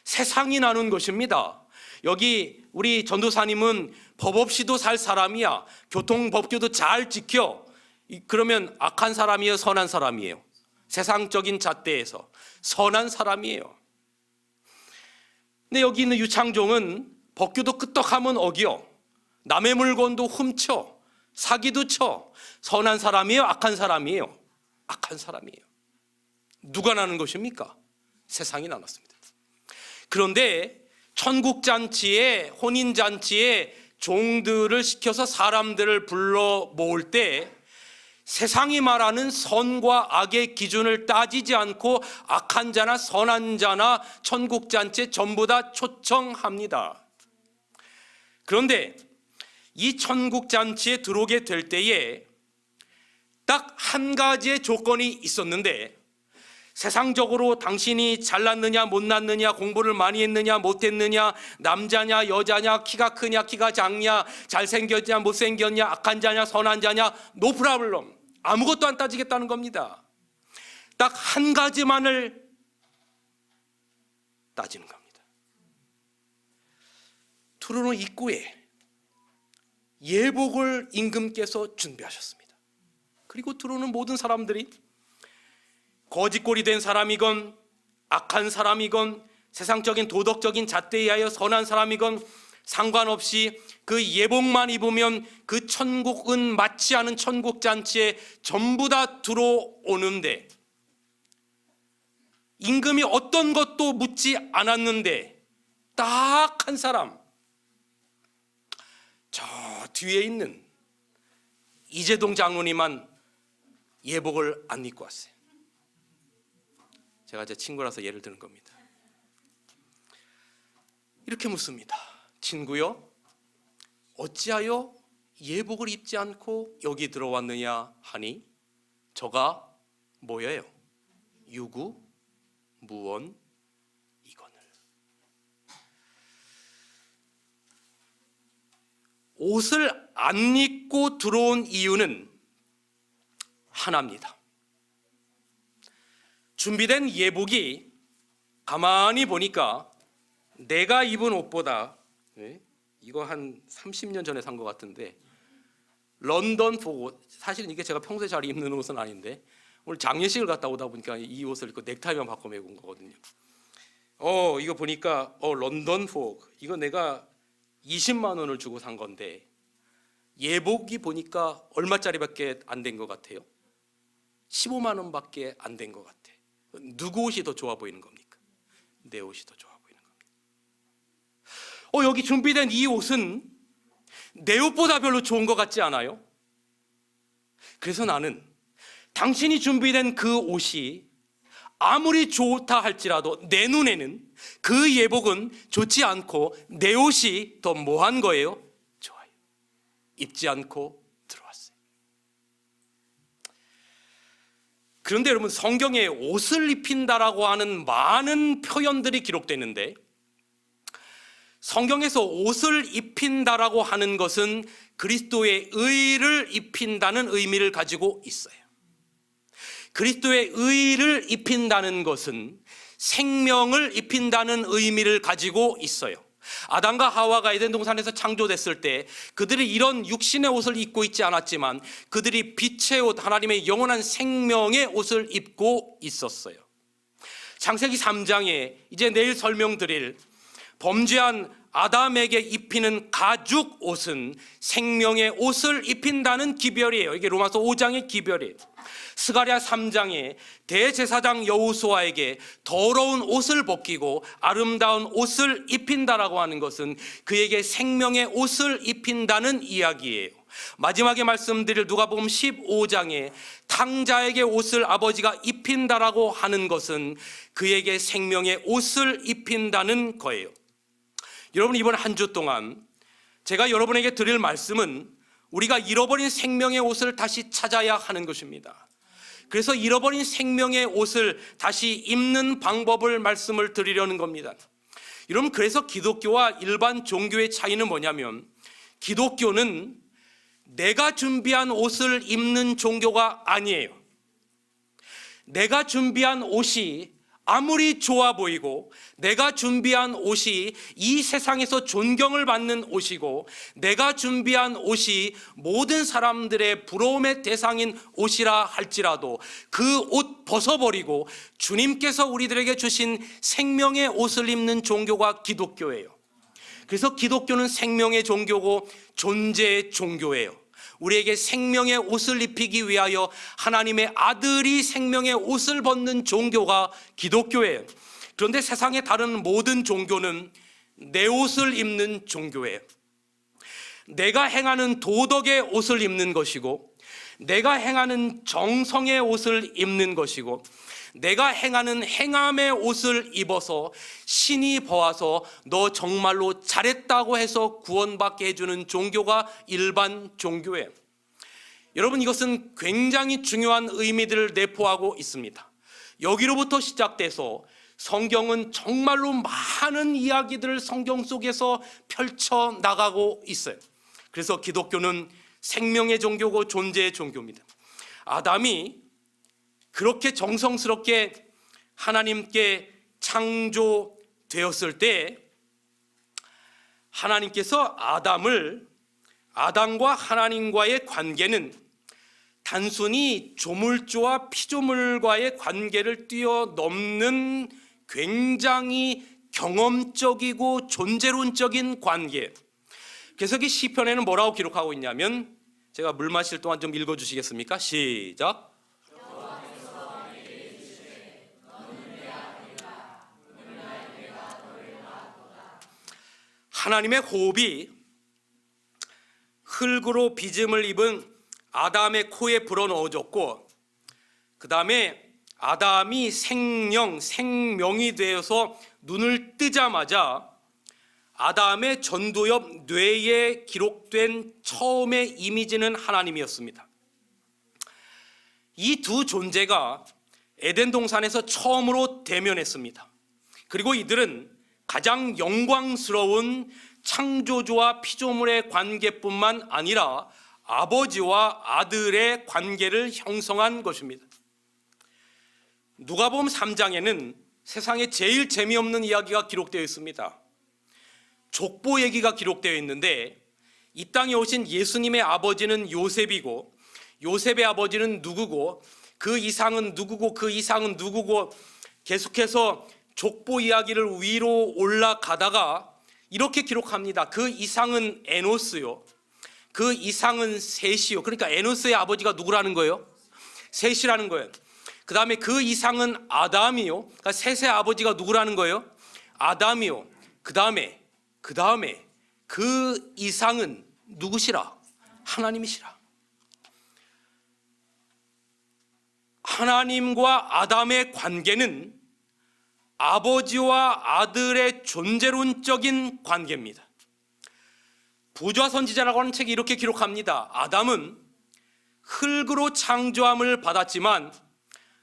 세상이 나눈 것입니다. 여기 우리 전도사님은 법 없이도 살 사람이야, 교통법규도 잘 지켜. 그러면 악한 사람이에요, 선한 사람이에요? 세상적인 잣대에서 선한 사람이에요. 근데 여기 있는 유창종은 법규도 끄떡하면 어겨, 남의 물건도 훔쳐, 사기도 쳐. 선한 사람이에요, 악한 사람이에요? 악한 사람이에요. 누가 나는 것입니까? 세상이 나눴습니다. 그런데 천국잔치에, 혼인잔치에 종들을 시켜서 사람들을 불러 모을 때 세상이 말하는 선과 악의 기준을 따지지 않고 악한 자나 선한 자나 천국잔치에 전부 다 초청합니다. 그런데 이 천국잔치에 들어오게 될 때에 딱 한 가지의 조건이 있었는데, 세상적으로 당신이 잘났느냐 못났느냐, 공부를 많이 했느냐 못했느냐, 남자냐 여자냐, 키가 크냐 키가 작냐, 잘생겼냐 못생겼냐, 악한 자냐 선한 자냐, 노 프라블럼. 아무것도 안 따지겠다는 겁니다. 딱 한 가지만을 따지는 겁니다. 투르노 입구에 예복을 임금께서 준비하셨습니다. 그리고 들어오는 모든 사람들이 거짓골이 된 사람이건 악한 사람이건 세상적인 도덕적인 잣대에 의하여 선한 사람이건 상관없이 그 예복만 입으면 그 천국은 맞지 않은 천국잔치에 전부 다 들어오는데, 임금이 어떤 것도 묻지 않았는데 딱 한 사람, 저 뒤에 있는 이재동 장로님만 예복을 안 입고 왔어요. 제가 제 친구라서 예를 드는 겁니다. 이렇게 묻습니다. 친구여, 어찌하여 예복을 입지 않고 여기 들어왔느냐 하니, 저가 뭐예요? 유구 무원 이거늘. 옷을 안 입고 들어온 이유는 하나입니다. 준비된 예복이 가만히 보니까 내가 입은 옷보다, 이거 한 30년 전에 산 것 같은데, 런던 보고, 사실은 이게 제가 평소에 잘 입는 옷은 아닌데 오늘 장례식을 갔다 오다 보니까 이 옷을 입고 넥타이만 바꿔 메고 온 거거든요. 이거 보니까 런던 포크 이거 내가 20만 원을 주고 산 건데 예복이 보니까 얼마짜리밖에 안 된 것 같아요? 15만 원밖에 안 된 것 같아. 누구 옷이 더 좋아 보이는 겁니까? 내 옷이 더 좋아 보이는 겁니다. 여기 준비된 이 옷은 내 옷보다 별로 좋은 것 같지 않아요? 그래서 나는 당신이 준비된 그 옷이 아무리 좋다 할지라도 내 눈에는 그 예복은 좋지 않고 내 옷이 더 뭐한 거예요? 좋아요. 입지 않고 들어왔어요. 그런데 여러분, 성경에 옷을 입힌다라고 하는 많은 표현들이 기록되는데 성경에서 옷을 입힌다라고 하는 것은 그리스도의 의를 입힌다는 의미를 가지고 있어요. 그리스도의 의를 입힌다는 것은 생명을 입힌다는 의미를 가지고 있어요. 아담과 하와가 에덴 동산에서 창조됐을 때 그들이 이런 육신의 옷을 입고 있지 않았지만 그들이 빛의 옷, 하나님의 영원한 생명의 옷을 입고 있었어요. 창세기 3장에 이제 내일 설명드릴 범죄한 아담에게 입히는 가죽 옷은 생명의 옷을 입힌다는 기별이에요. 이게 로마서 5장의 기별이에요. 스가랴 3장에 대제사장 여호수아에게 더러운 옷을 벗기고 아름다운 옷을 입힌다라고 하는 것은 그에게 생명의 옷을 입힌다는 이야기예요. 마지막에 말씀드릴 누가복음 15장에 탕자에게 옷을 아버지가 입힌다라고 하는 것은 그에게 생명의 옷을 입힌다는 거예요. 여러분, 이번 한 주 동안 제가 여러분에게 드릴 말씀은 우리가 잃어버린 생명의 옷을 다시 찾아야 하는 것입니다. 그래서 잃어버린 생명의 옷을 다시 입는 방법을 말씀을 드리려는 겁니다. 여러분, 그래서 기독교와 일반 종교의 차이는 뭐냐면 기독교는 내가 준비한 옷을 입는 종교가 아니에요. 내가 준비한 옷이 아무리 좋아 보이고 내가 준비한 옷이 이 세상에서 존경을 받는 옷이고 내가 준비한 옷이 모든 사람들의 부러움의 대상인 옷이라 할지라도 그 옷 벗어버리고 주님께서 우리들에게 주신 생명의 옷을 입는 종교가 기독교예요. 그래서 기독교는 생명의 종교고 존재의 종교예요. 우리에게 생명의 옷을 입히기 위하여 하나님의 아들이 생명의 옷을 벗는 종교가 기독교예요. 그런데 세상의 다른 모든 종교는 내 옷을 입는 종교예요. 내가 행하는 도덕의 옷을 입는 것이고 내가 행하는 정성의 옷을 입는 것이고 내가 행하는 행함의 옷을 입어서 신이 보아서 너 정말로 잘했다고 해서 구원받게 해주는 종교가 일반 종교예요. 여러분, 이것은 굉장히 중요한 의미들을 내포하고 있습니다. 여기로부터 시작돼서 성경은 정말로 많은 이야기들을 성경 속에서 펼쳐나가고 있어요. 그래서 기독교는 생명의 종교고 존재의 종교입니다. 아담이 그렇게 정성스럽게 하나님께 창조되었을 때 하나님께서 아담과 하나님과의 관계는 단순히 조물주와 피조물과의 관계를 뛰어넘는 굉장히 경험적이고 존재론적인 관계. 그래서 이 시편에는 뭐라고 기록하고 있냐면 제가 물 마실 동안 좀 읽어주시겠습니까? 시작. 하나님의 호흡이 흙으로 빚음을 입은 아담의 코에 불어넣어졌고 그 다음에 아담이 생명이 되어서 눈을 뜨자마자 아담의 전두엽 뇌에 기록된 처음의 이미지는 하나님이었습니다. 이 두 존재가 에덴 동산에서 처음으로 대면했습니다. 그리고 이들은 가장 영광스러운 창조주와 피조물의 관계뿐만 아니라 아버지와 아들의 관계를 형성한 것입니다. 누가복음 3장에는 세상에 제일 재미없는 이야기가 기록되어 있습니다. 족보 얘기가 기록되어 있는데 이 땅에 오신 예수님의 아버지는 요셉이고 요셉의 아버지는 누구고 그 이상은 누구고 그 이상은 누구고 계속해서 족보 이야기를 위로 올라가다가 이렇게 기록합니다. 그 이상은 에노스요, 그 이상은 셋이요. 그러니까 에노스의 아버지가 누구라는 거예요? 셋이라는 거예요. 그 다음에 그 이상은 아담이요, 그러니까 셋의 아버지가 누구라는 거예요? 아담이요. 그 다음에 그 이상은 누구시라? 하나님이시라. 하나님과 아담의 관계는 아버지와 아들의 존재론적인 관계입니다. 부조화 선지자라고 하는 책이 이렇게 기록합니다. 아담은 흙으로 창조함을 받았지만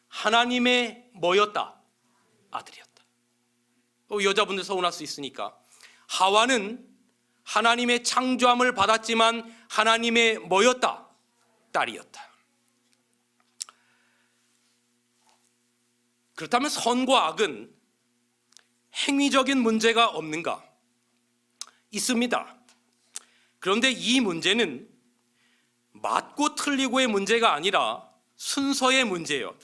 하나님의 뭐였다? 아들이었다. 여자분들 서운할 수 있으니까, 하와는 하나님의 창조함을 받았지만 하나님의 뭐였다? 딸이었다. 그렇다면 선과 악은 행위적인 문제가 없는가? 있습니다. 그런데 이 문제는 맞고 틀리고의 문제가 아니라 순서의 문제예요.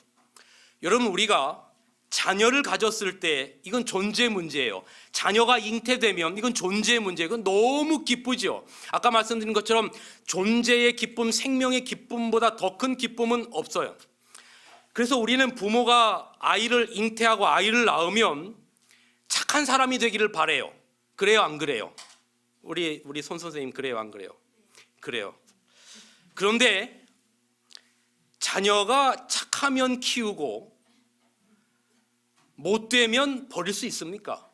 여러분, 우리가 자녀를 가졌을 때 이건 존재 문제예요. 자녀가 잉태되면 이건 존재 문제예요. 이건 너무 기쁘죠. 아까 말씀드린 것처럼 존재의 기쁨, 생명의 기쁨보다 더 큰 기쁨은 없어요. 그래서 우리는 부모가 아이를 잉태하고 아이를 낳으면 착한 사람이 되기를 바래요. 그래요, 안 그래요? 우리 손 선생님, 그래요, 안 그래요? 그래요. 그런데 자녀가 착하면 키우고 못되면 버릴 수 있습니까?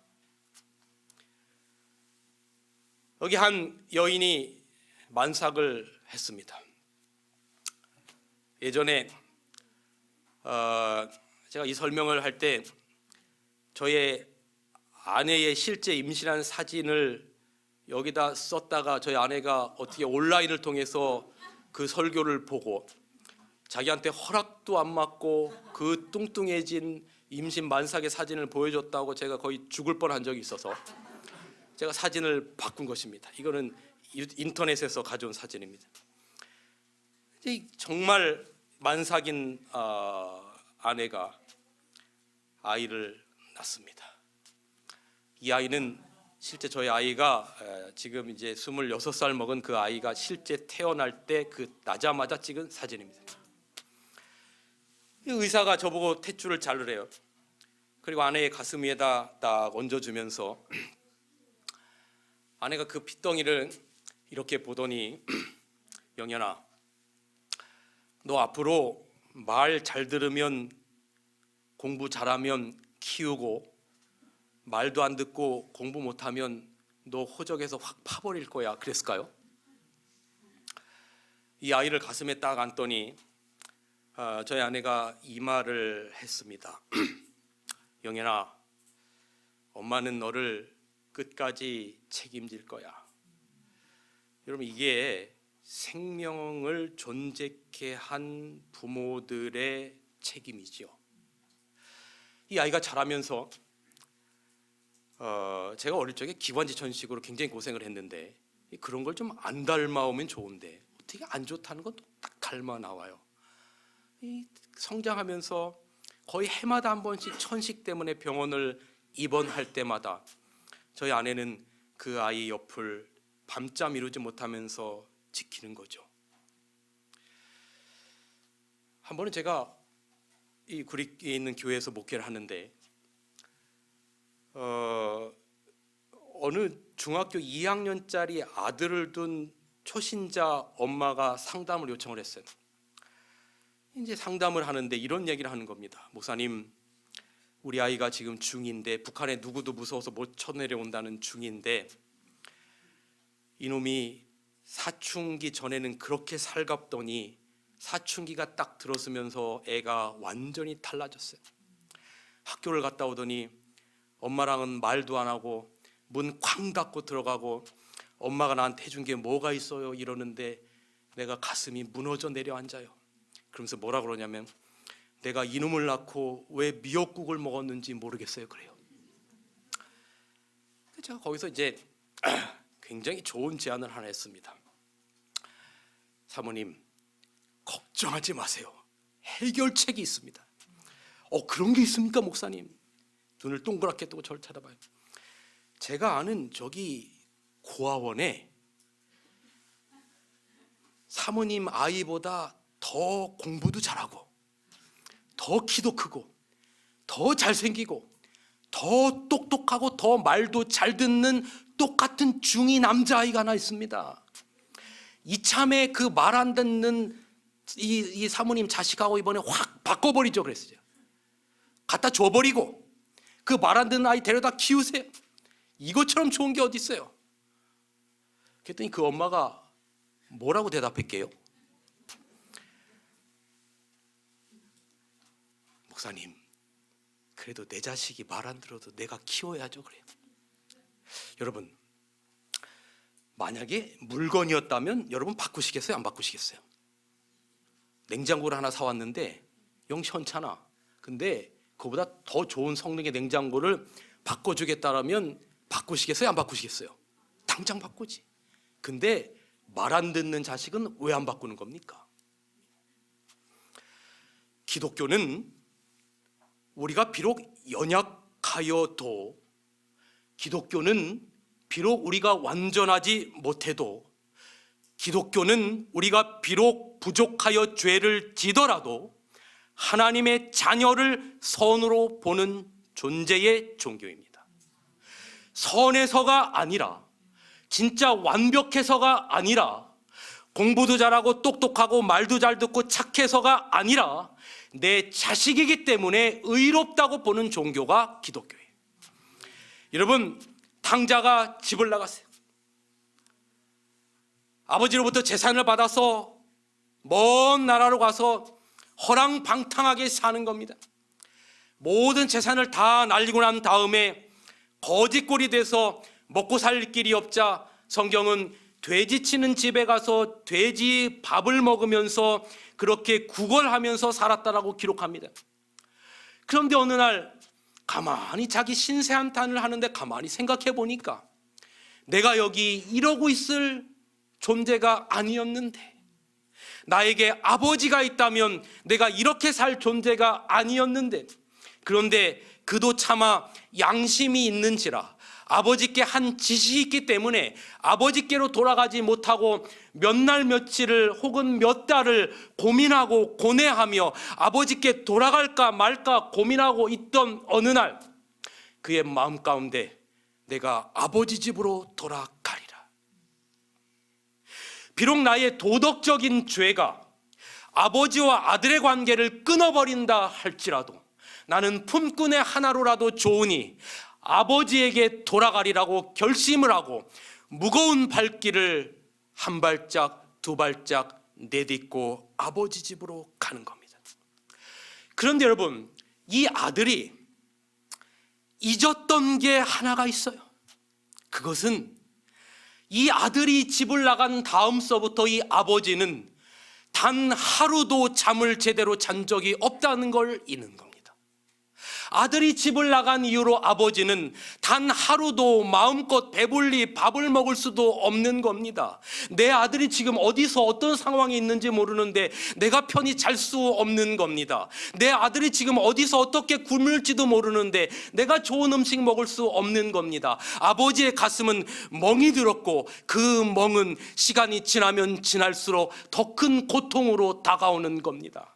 여기 한 여인이 만삭을 했습니다. 예전에 제가 이 설명을 할 때 저의 아내의 실제 임신한 사진을 여기다 썼다가 저희 아내가 어떻게 온라인을 통해서 그 설교를 보고 자기한테 허락도 안 받고 그 뚱뚱해진 임신 만삭의 사진을 보여줬다고 제가 거의 죽을 뻔한 적이 있어서 제가 사진을 바꾼 것입니다. 이거는 인터넷에서 가져온 사진입니다. 정말 만삭인 아내가 아이를 낳습니다. 이 아이는 실제 저희 아이가 지금 이제 26살 먹은 그 아이가 실제 태어날 때 그 나자마자 찍은 사진입니다. 의사가 저보고 탯줄을 자르래요. 그리고 아내의 가슴 위에다 딱 얹어주면서 아내가 그 핏덩이를 이렇게 보더니 영현아, 너 앞으로 말 잘 들으면 공부 잘하면 키우고 말도 안 듣고 공부 못하면 너 호적에서 확 파버릴 거야. 그랬을까요? 이 아이를 가슴에 딱 안더니 저희 아내가 이 말을 했습니다. 영현아, 엄마는 너를 끝까지 책임질 거야. 여러분, 이게 생명을 존재케 한 부모들의 책임이죠. 이 아이가 자라면서 제가 어릴 적에 기관지천식으로 굉장히 고생을 했는데 그런 걸 좀 안 닮아오면 좋은데 어떻게 안 좋다는 건 딱 닮아 나와요. 성장하면서 거의 해마다 한 번씩 천식 때문에 병원을 입원할 때마다 저희 아내는 그 아이 옆을 밤잠 이루지 못하면서 지키는 거죠. 한 번은 제가 이 구리에 있는 교회에서 목회를 하는데 어느 중학교 2학년짜리 아들을 둔 초신자 엄마가 상담을 요청을 했어요. 이제 상담을 하는데 이런 얘기를 하는 겁니다. 목사님, 우리 아이가 지금 중2인데 북한에 누구도 무서워서 못 쳐내려온다는 중2인데 이놈이 사춘기 전에는 그렇게 살갑더니 사춘기가 딱 들었으면서 애가 완전히 달라졌어요. 학교를 갔다 오더니 엄마랑은 말도 안 하고 문 쾅 닫고 들어가고 엄마가 나한테 해준 게 뭐가 있어요 이러는데 내가 가슴이 무너져 내려앉아요. 그러면서 뭐라 그러냐면 내가 이놈을 낳고 왜 미역국을 먹었는지 모르겠어요 그래요. 제가 거기서 이제 굉장히 좋은 제안을 하나 했습니다. 사모님, 걱정하지 마세요. 해결책이 있습니다. 그런 게 있습니까 목사님? 눈을 동그랗게 뜨고 저를 쳐다봐요. 제가 아는 저기 고아원에 사모님 아이보다 더 공부도 잘하고 더 키도 크고 더 잘생기고 더 똑똑하고 더 말도 잘 듣는 똑같은 중2 남자아이가 하나 있습니다. 이참에 그 말 안 듣는 이 사모님 자식하고 이번에 확 바꿔버리죠. 그랬어요. 갖다 줘버리고 그 말 안 듣는 아이 데려다 키우세요. 이것처럼 좋은 게 어디 있어요? 그랬더니 그 엄마가 뭐라고 대답할게요? 목사님, 그래도 내 자식이 말 안 들어도 내가 키워야죠. 그래요. 여러분, 만약에 물건이었다면 여러분 바꾸시겠어요? 안 바꾸시겠어요? 냉장고를 하나 사왔는데 영 시원찮아. 근데 그보다 더 좋은 성능의 냉장고를 바꿔주겠다라면 바꾸시겠어요? 안 바꾸시겠어요? 당장 바꾸지. 근데 말 안 듣는 자식은 왜 안 바꾸는 겁니까? 기독교는 우리가 비록 연약하여도, 기독교는 비록 우리가 완전하지 못해도, 기독교는 우리가 비록 부족하여 죄를 지더라도 하나님의 자녀를 선으로 보는 존재의 종교입니다. 선해서가 아니라, 진짜 완벽해서가 아니라, 공부도 잘하고 똑똑하고 말도 잘 듣고 착해서가 아니라 내 자식이기 때문에 의롭다고 보는 종교가 기독교예요. 여러분, 탕자가 집을 나갔어요. 아버지로부터 재산을 받아서 먼 나라로 가서 허랑방탕하게 사는 겁니다. 모든 재산을 다 날리고 난 다음에 거지꼴이 돼서 먹고 살 길이 없자 성경은 돼지 치는 집에 가서 돼지 밥을 먹으면서 그렇게 구걸하면서 살았다라고 기록합니다. 그런데 어느 날 가만히 자기 신세한탄을 하는데 가만히 생각해 보니까 내가 여기 이러고 있을 존재가 아니었는데, 나에게 아버지가 있다면 내가 이렇게 살 존재가 아니었는데, 그런데 그도 차마 양심이 있는지라 아버지께 한 짓이 있기 때문에 아버지께로 돌아가지 못하고 몇 날 며칠을 혹은 몇 달을 고민하고 고뇌하며 아버지께 돌아갈까 말까 고민하고 있던 어느 날 그의 마음 가운데 내가 아버지 집으로 돌아가리라. 비록 나의 도덕적인 죄가 아버지와 아들의 관계를 끊어버린다 할지라도 나는 품꾼의 하나로라도 좋으니 아버지에게 돌아가리라고 결심을 하고 무거운 발길을 한 발짝 두 발짝 내딛고 아버지 집으로 가는 겁니다. 그런데 여러분, 이 아들이 잊었던 게 하나가 있어요. 그것은 이 아들이 집을 나간 다음서부터 이 아버지는 단 하루도 잠을 제대로 잔 적이 없다는 걸 잊는 겁니다. 아들이 집을 나간 이후로 아버지는 단 하루도 마음껏 배불리 밥을 먹을 수도 없는 겁니다. 내 아들이 지금 어디서 어떤 상황에 있는지 모르는데 내가 편히 잘 수 없는 겁니다. 내 아들이 지금 어디서 어떻게 굶을지도 모르는데 내가 좋은 음식 먹을 수 없는 겁니다. 아버지의 가슴은 멍이 들었고 그 멍은 시간이 지나면 지날수록 더 큰 고통으로 다가오는 겁니다.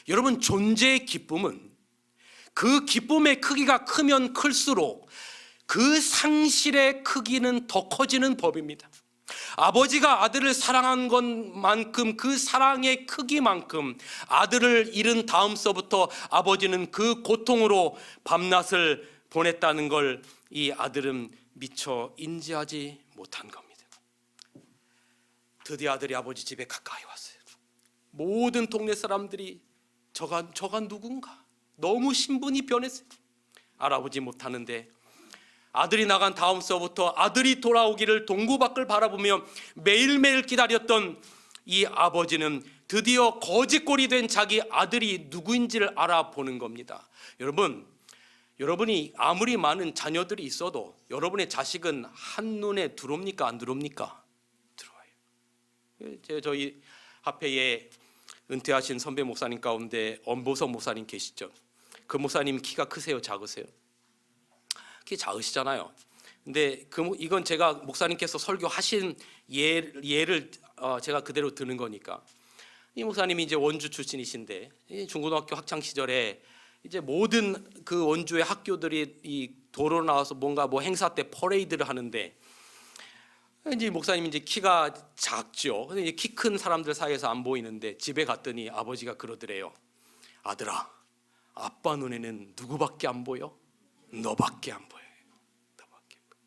여러분, 존재의 기쁨은 그 기쁨의 크기가 크면 클수록 그 상실의 크기는 더 커지는 법입니다. 아버지가 아들을 사랑한 것만큼 그 사랑의 크기만큼 아들을 잃은 다음서부터 아버지는 그 고통으로 밤낮을 보냈다는 걸 이 아들은 미처 인지하지 못한 겁니다. 드디어 아들이 아버지 집에 가까이 왔어요. 모든 동네 사람들이 저가 누군가 너무 신분이 변했어요. 알아보지 못하는데 아들이 나간 다음서부터 아들이 돌아오기를 동구밖을 바라보며 매일매일 기다렸던 이 아버지는 드디어 거지꼴이 된 자기 아들이 누구인지를 알아보는 겁니다. 여러분이 아무리 많은 자녀들이 있어도 여러분의 자식은 한눈에 들어옵니까? 안 들어옵니까? 들어와요. 저희 합회에 은퇴하신 선배 목사님 가운데 엄보석 목사님 계시죠? 그 목사님 키가 크세요, 작으세요? 키 작으시잖아요. 근데 이건 제가 목사님께서 설교하신 예를 제가 그대로 드는 거니까. 이 목사님이 이제 원주 출신이신데 중고등학교 학창 시절에 이제 모든 그 원주의 학교들이 이 도로 나와서 뭔가 뭐 행사 때 퍼레이드를 하는데, 이제 목사님이 이제 키가 작죠. 근데 키 큰 사람들 사이에서 안 보이는데 집에 갔더니 아버지가 그러더래요. 아들아, 아빠 눈에는 누구밖에 안 보여? 너밖에 안 보여. 너밖에 안 보여.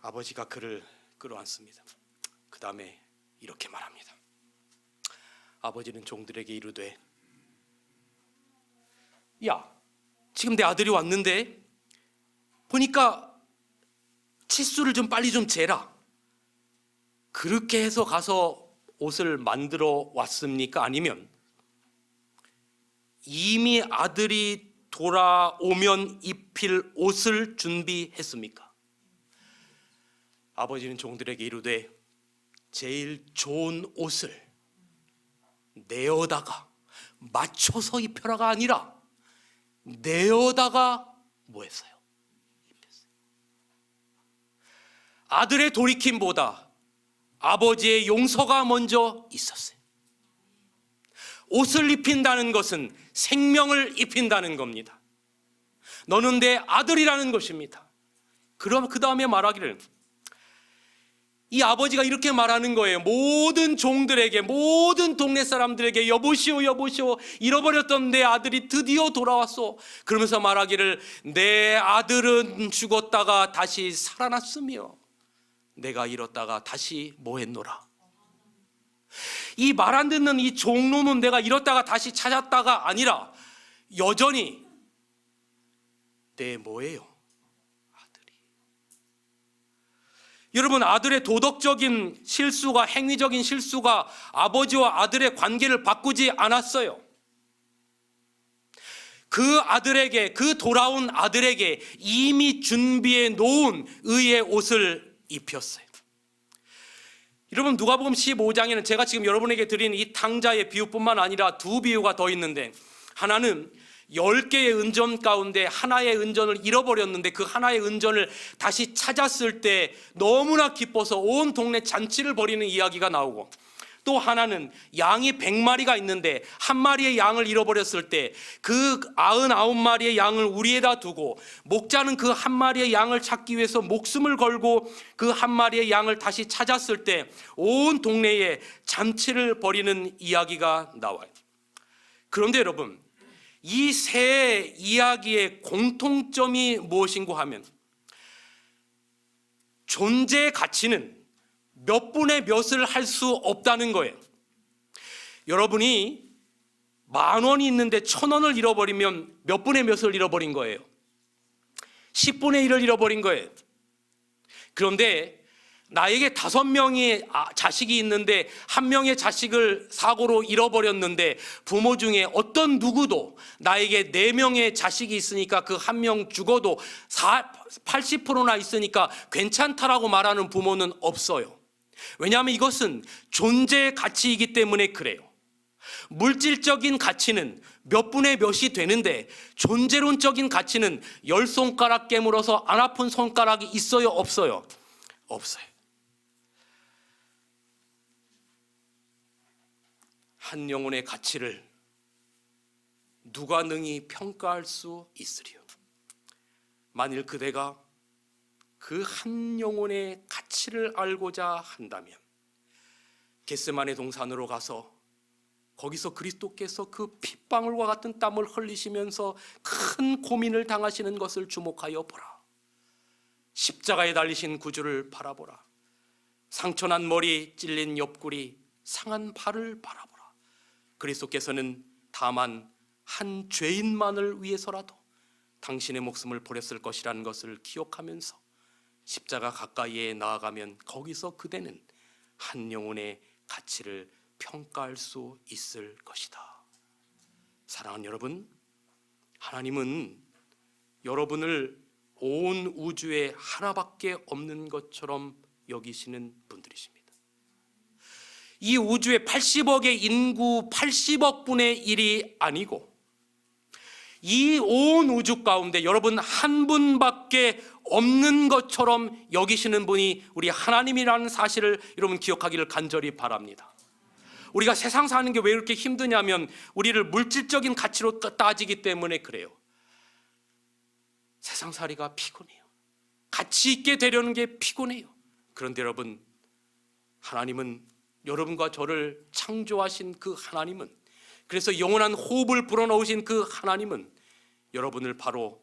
아버지가 그를 끌어안습니다. 그 다음에 이렇게 말합니다. 아버지는 종들에게 이르되, 야, 지금 내 아들이 왔는데 보니까 치수를 좀 빨리 좀 재라. 그렇게 해서 가서 옷을 만들어 왔습니까? 아니면 이미 아들이 돌아오면 입힐 옷을 준비했습니까? 아버지는 종들에게 이르되, 제일 좋은 옷을 내어다가 맞춰서 입혀라가 아니라 내어다가 뭐 했어요? 입혔어요. 아들의 돌이킴보다 아버지의 용서가 먼저 있었어요. 옷을 입힌다는 것은 생명을 입힌다는 겁니다. 너는 내 아들이라는 것입니다. 그럼 그 다음에 말하기를, 이 아버지가 이렇게 말하는 거예요. 모든 종들에게, 모든 동네 사람들에게, 여보시오 여보시오, 잃어버렸던 내 아들이 드디어 돌아왔소. 그러면서 말하기를, 내 아들은 죽었다가 다시 살아났으며 내가 잃었다가 다시 뭐 했노라. 이 말 안 듣는 이 종놈은 내가 잃었다가 다시 찾았다가 아니라 여전히 내 뭐예요? 여러분, 아들의 도덕적인 실수가, 행위적인 실수가 아버지와 아들의 관계를 바꾸지 않았어요. 그 아들에게, 그 돌아온 아들에게 이미 준비해 놓은 의의 옷을 입혔어요. 여러분, 누가복음 15장에는 제가 지금 여러분에게 드린 이 탕자의 비유뿐만 아니라 두 비유가 더 있는데, 하나는 10개의 은전 가운데 하나의 은전을 잃어버렸는데 그 하나의 은전을 다시 찾았을 때 너무나 기뻐서 온 동네 잔치를 벌이는 이야기가 나오고, 또 하나는 양이 100마리가 있는데 한 마리의 양을 잃어버렸을 때 그 99마리의 양을 우리에다 두고 목자는 그 한 마리의 양을 찾기 위해서 목숨을 걸고 그 한 마리의 양을 다시 찾았을 때 온 동네에 잔치를 벌이는 이야기가 나와요. 그런데 여러분, 이 세 이야기의 공통점이 무엇인고 하면, 존재의 가치는 몇 분의 몇을 할 수 없다는 거예요. 여러분이 10,000원이 있는데 1,000원을 잃어버리면 몇 분의 몇을 잃어버린 거예요? 10분의 1을 잃어버린 거예요. 그런데 나에게 5명의 자식이 있는데 한 명의 자식을 사고로 잃어버렸는데 부모 중에 어떤 누구도 나에게 4명의 자식이 있으니까 그 한 명 죽어도 80%나 있으니까 괜찮다라고 말하는 부모는 없어요. 왜냐하면 이것은 존재의 가치이기 때문에 그래요. 물질적인 가치는 몇 분의 몇이 되는데 존재론적인 가치는 10손가락 깨물어서 안 아픈 손가락이 있어요, 없어요? 없어요. 한 영혼의 가치를 누가 능히 평가할 수 있으리요? 만일 그대가 그 한 영혼의 가치를 알고자 한다면 겟세마네 동산으로 가서 거기서 그리스도께서 그 핏방울과 같은 땀을 흘리시면서 큰 고민을 당하시는 것을 주목하여 보라. 십자가에 달리신 구주를 바라보라. 상처난 머리, 찔린 옆구리, 상한 발을 바라보라. 그리스도께서는 다만 한 죄인만을 위해서라도 당신의 목숨을 버렸을 것이라는 것을 기억하면서 십자가 가까이에 나아가면 거기서 그대는 한 영혼의 가치를 평가할 수 있을 것이다. 사랑하는 여러분, 하나님은 여러분을 온 우주에 하나밖에 없는 것처럼 여기시는 분들이십니다. 이 우주의 80억의 인구 80억 분의 1이 아니고 이 온 우주 가운데 여러분 한 분밖에 없는 것처럼 여기시는 분이 우리 하나님이라는 사실을 여러분 기억하기를 간절히 바랍니다. 우리가 세상 사는 게 왜 이렇게 힘드냐면 우리를 물질적인 가치로 따지기 때문에 그래요. 세상살이가 피곤해요. 가치 있게 되려는 게 피곤해요. 그런데 여러분, 하나님은 여러분과 저를 창조하신 그 하나님은, 그래서 영원한 호흡을 불어넣으신 그 하나님은 여러분을 바로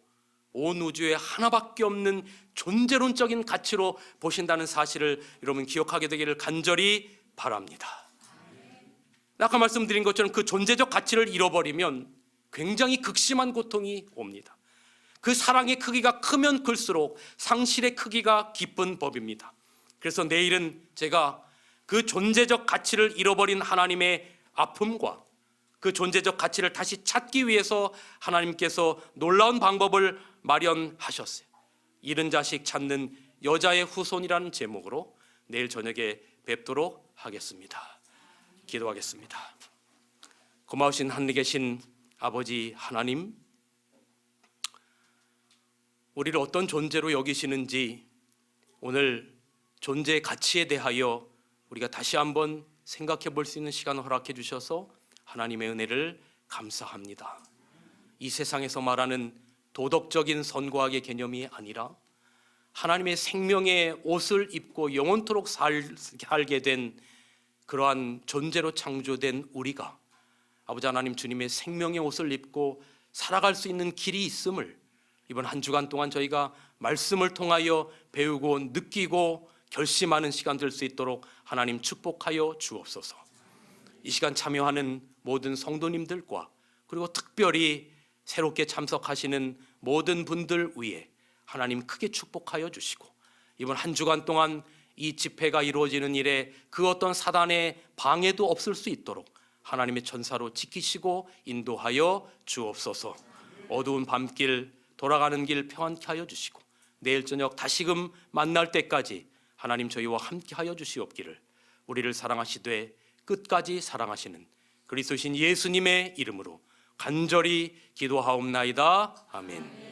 온 우주에 하나밖에 없는 존재론적인 가치로 보신다는 사실을 여러분 기억하게 되기를 간절히 바랍니다. 아까 말씀드린 것처럼 그 존재적 가치를 잃어버리면 굉장히 극심한 고통이 옵니다. 그 사랑의 크기가 크면 클수록 상실의 크기가 깊은 법입니다. 그래서 내일은 제가 그 존재적 가치를 잃어버린 하나님의 아픔과 그 존재적 가치를 다시 찾기 위해서 하나님께서 놀라운 방법을 마련하셨어요. 잃은 자식 찾는 여자의 후손이라는 제목으로 내일 저녁에 뵙도록 하겠습니다. 기도하겠습니다. 고마우신 하늘에 계신 아버지 하나님, 우리를 어떤 존재로 여기시는지 오늘 존재의 가치에 대하여 우리가 다시 한번 생각해 볼 수 있는 시간을 허락해 주셔서 하나님의 은혜를 감사합니다. 이 세상에서 말하는 도덕적인 선과학의 개념이 아니라 하나님의 생명의 옷을 입고 영원토록 살게 된 그러한 존재로 창조된 우리가 아버지 하나님 주님의 생명의 옷을 입고 살아갈 수 있는 길이 있음을 이번 한 주간 동안 저희가 말씀을 통하여 배우고 느끼고 결심하는 시간 될 수 있도록 하나님 축복하여 주옵소서. 이 시간 참여하는 모든 성도님들과 그리고 특별히 새롭게 참석하시는 모든 분들 위해 하나님 크게 축복하여 주시고 이번 한 주간 동안 이 집회가 이루어지는 일에 그 어떤 사단의 방해도 없을 수 있도록 하나님의 천사로 지키시고 인도하여 주옵소서. 어두운 밤길 돌아가는 길 평안케 하여 주시고 내일 저녁 다시금 만날 때까지 하나님 저희와 함께 하여 주시옵기를 우리를 사랑하시되 끝까지 사랑하시는 그리스도신 예수님의 이름으로 간절히 기도하옵나이다. 아멘.